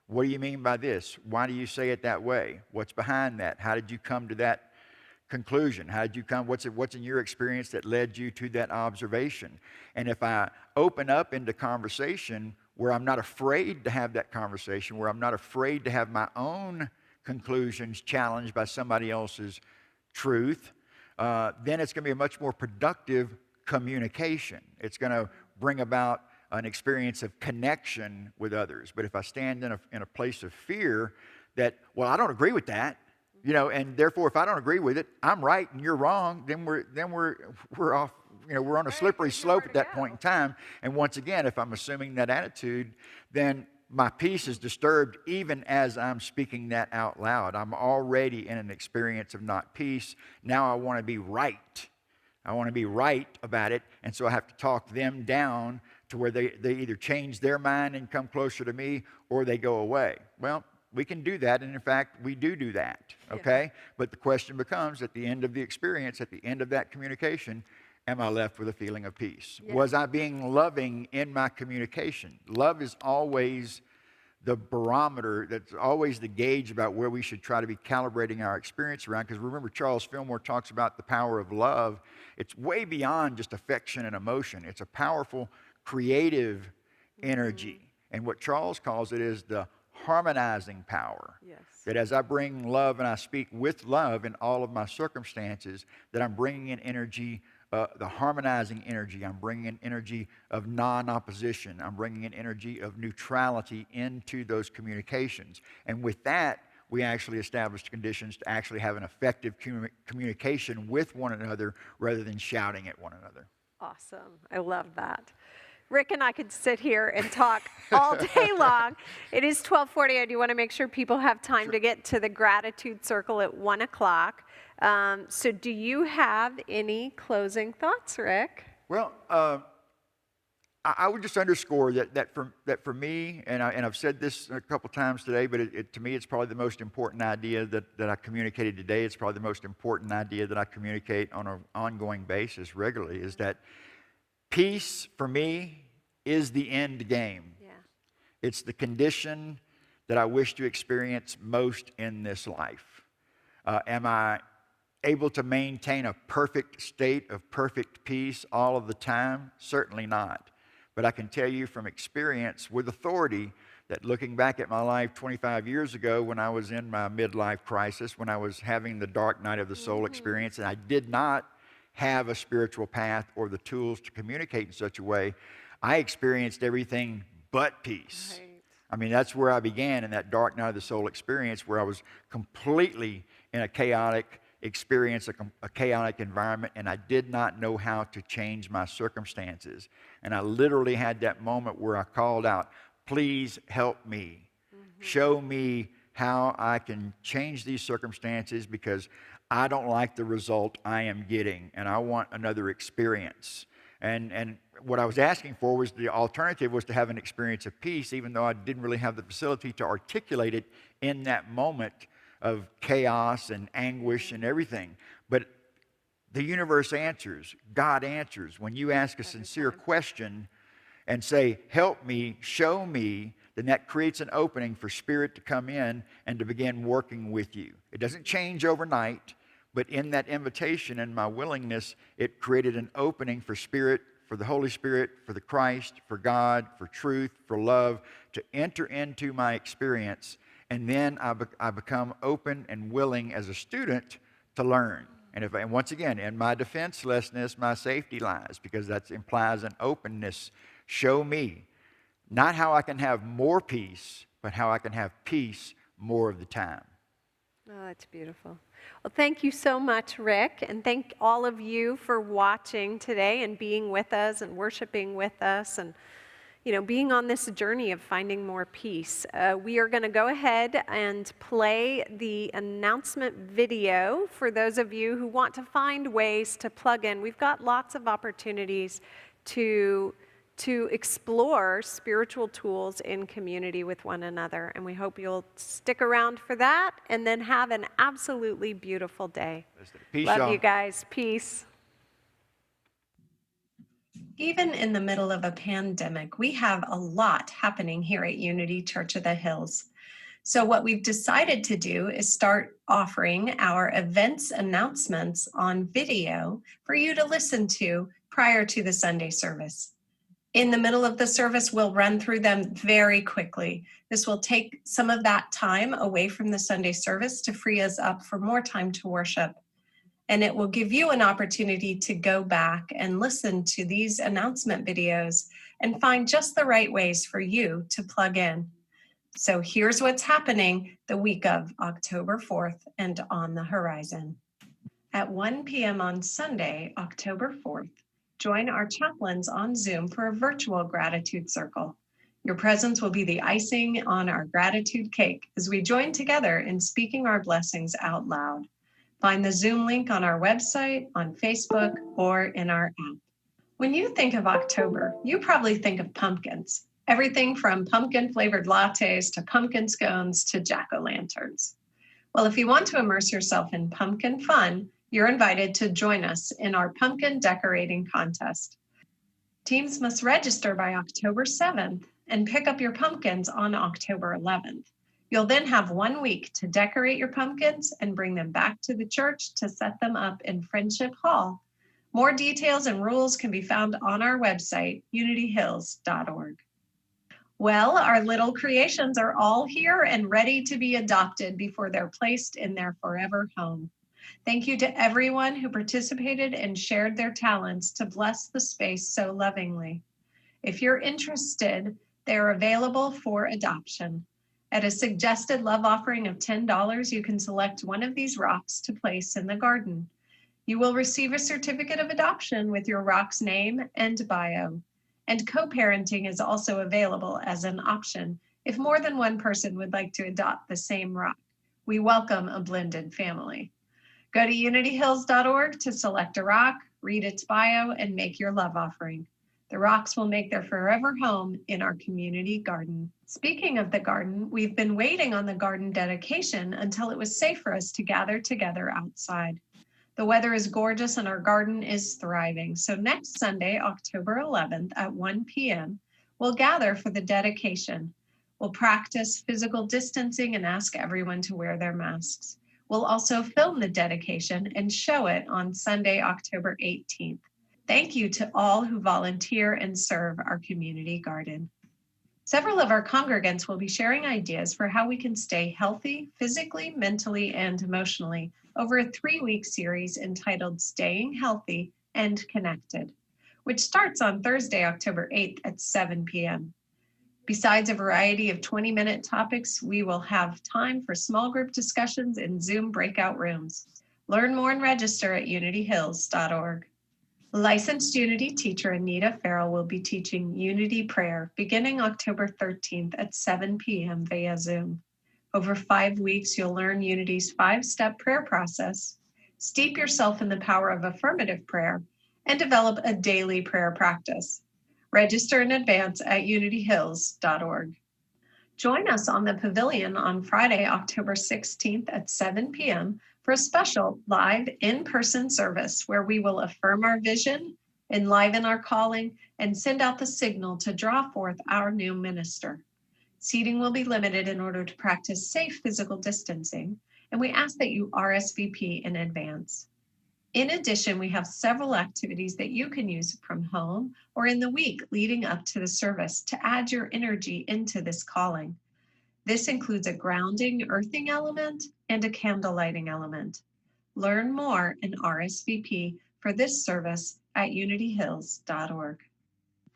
What do you mean by this? Why do you say it that way? What's behind that? How did you come to that conclusion? How did you come? What's in your experience that led you to that observation? And if I open up into conversation where I'm not afraid to have that conversation, where I'm not afraid to have my own conclusions challenged by somebody else's truth, then it's going to be a much more productive communication. It's going to bring about an experience of connection with others. But if I stand in a place of fear that, well, I don't agree with that, and therefore if I don't agree with it, I'm right and you're wrong, then we're off. We're on a slippery slope at that point in time. And once again, if I'm assuming that attitude, then my peace is disturbed even as I'm speaking that out loud. I'm already in an experience of not peace. Now I want to be right. I want to be right about it. And so I have to talk them down to where they either change their mind and come closer to me, or they go away. Well, we can do that, and in fact, we do that, okay? Yeah. But the question becomes, at the end of the experience, at the end of that communication, am I left with a feeling of peace? Yeah. Was I being loving in my communication? Love is always the barometer, that's always the gauge about where we should try to be calibrating our experience around. Because remember, Charles Fillmore talks about the power of love. It's way beyond just affection and emotion. It's a powerful, creative energy. And what Charles calls it is the harmonizing power. Yes. That as I bring love and I speak with love in all of my circumstances, that I'm bringing in energy, the harmonizing energy. I'm bringing an energy of non-opposition. I'm bringing an energy of neutrality into those communications. And with that, we actually established conditions to actually have an effective communication with one another rather than shouting at one another. Awesome. I love that. Rick and I could sit here and talk all day long. It is 12:40. I do want to make sure people have time to get to the gratitude circle at 1 o'clock. So do you have any closing thoughts, Rick? Well, I would just underscore that for me, and I've said this a couple times today, but to me it's probably the most important idea that I communicated today. It's probably the most important idea that I communicate on an ongoing basis regularly, is that peace, for me, is the end game. Yeah. It's the condition that I wish to experience most in this life. Am I able to maintain a perfect state of perfect peace all of the time? Certainly not. But I can tell you from experience with authority that looking back at my life 25 years ago when I was in my midlife crisis, when I was having the dark night of the soul experience, and I did not have a spiritual path or the tools to communicate in such a way, I experienced everything but peace. Right. I mean, that's where I began, in that dark night of the soul experience, where I was completely in a chaotic experience, a chaotic environment, and I did not know how to change my circumstances. And I literally had that moment where I called out, please help me. Show me how I can change these circumstances, because I don't like the result I am getting, and I want another experience. And what I was asking for was the alternative was to have an experience of peace, even though I didn't really have the facility to articulate it in that moment of chaos and anguish and everything. But the universe answers. God answers. When you ask a sincere question and say, help me, show me, then that creates an opening for Spirit to come in and to begin working with you. It doesn't change overnight, but in that invitation and my willingness, it created an opening for Spirit, for the Holy Spirit, for the Christ, for God, for truth, for love, to enter into my experience. And then I become open and willing as a student to learn. And once again, in my defenselessness, my safety lies, because that implies an openness. Show me, not how I can have more peace, but how I can have peace more of the time. Oh, that's beautiful. Well, thank you so much, Rick, and thank all of you for watching today and being with us and worshiping with us and, being on this journey of finding more peace. We are going to go ahead and play the announcement video for those of you who want to find ways to plug in. We've got lots of opportunities to explore spiritual tools in community with one another. And we hope you'll stick around for that and then have an absolutely beautiful day. Peace, Love y'all. you guys. Peace. Even in the middle of a pandemic, we have a lot happening here at Unity Church of the Hills. So what we've decided to do is start offering our events announcements on video for you to listen to prior to the Sunday service. In the middle of the service, we'll run through them very quickly. This will take some of that time away from the Sunday service to free us up for more time to worship. And it will give you an opportunity to go back and listen to these announcement videos and find just the right ways for you to plug in. So here's what's happening the week of October 4th and on the horizon. At 1 p.m. on Sunday, October 4th, join our chaplains on Zoom for a virtual gratitude circle. Your presence will be the icing on our gratitude cake as we join together in speaking our blessings out loud. Find the Zoom link on our website, on Facebook, or in our app. When you think of October, you probably think of pumpkins. Everything from pumpkin-flavored lattes to pumpkin scones to jack-o'-lanterns. Well, if you want to immerse yourself in pumpkin fun, you're invited to join us in our pumpkin decorating contest. Teams must register by October 7th and pick up your pumpkins on October 11th. You'll then have 1 week to decorate your pumpkins and bring them back to the church to set them up in Friendship Hall. More details and rules can be found on our website, unityhills.org. Well, our little creations are all here and ready to be adopted before they're placed in their forever home. Thank you to everyone who participated and shared their talents to bless the space so lovingly. If you're interested, they're available for adoption. At a suggested love offering of $10, you can select one of these rocks to place in the garden. You will receive a certificate of adoption with your rock's name and bio. And co-parenting is also available as an option if more than one person would like to adopt the same rock. We welcome a blended family. Go to unityhills.org to select a rock, read its bio, and make your love offering. The rocks will make their forever home in our community garden. Speaking of the garden, we've been waiting on the garden dedication until it was safe for us to gather together outside. The weather is gorgeous and our garden is thriving. So next Sunday, October 11th at 1 p.m., we'll gather for the dedication. We'll practice physical distancing and ask everyone to wear their masks. We'll also film the dedication and show it on Sunday, October 18th. Thank you to all who volunteer and serve our community garden. Several of our congregants will be sharing ideas for how we can stay healthy physically, mentally, and emotionally over a 3-week series entitled Staying Healthy and Connected, which starts on Thursday, October 8th at 7 p.m. Besides a variety of 20-minute topics, we will have time for small group discussions in Zoom breakout rooms. Learn more and register at unityhills.org. Licensed Unity teacher Anita Farrell will be teaching Unity Prayer beginning October 13th at 7 p.m. via Zoom. Over 5 weeks, you'll learn Unity's 5-step prayer process. steep yourself in the power of affirmative prayer, and develop a daily prayer practice. Register in advance at unityhills.org. Join us on the pavilion on Friday, October 16th at 7 p.m. for a special live in-person service where we will affirm our vision, enliven our calling, and send out the signal to draw forth our new minister. Seating will be limited in order to practice safe physical distancing, and we ask that you RSVP in advance. In addition, we have several activities that you can use from home or in the week leading up to the service to add your energy into this calling. This includes a grounding, earthing element and a candle lighting element. Learn more and RSVP for this service at unityhills.org.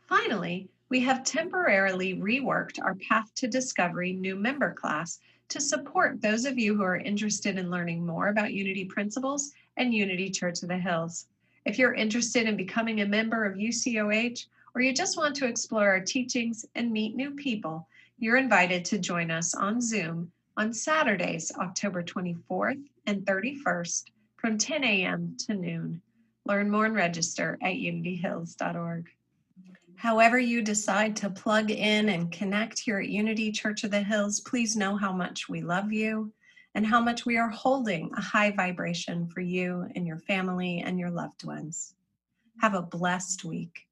Finally, we have temporarily reworked our Path to Discovery new member class to support those of you who are interested in learning more about Unity principles and Unity Church of the Hills. If you're interested in becoming a member of UCOH, or you just want to explore our teachings and meet new people, you're invited to join us on Zoom on Saturdays, October 24th and 31st from 10 a.m. to noon. Learn more and register at unityhills.org. However you decide to plug in and connect here at Unity Church of the Hills, please know how much we love you and how much we are holding a high vibration for you and your family and your loved ones. Have a blessed week.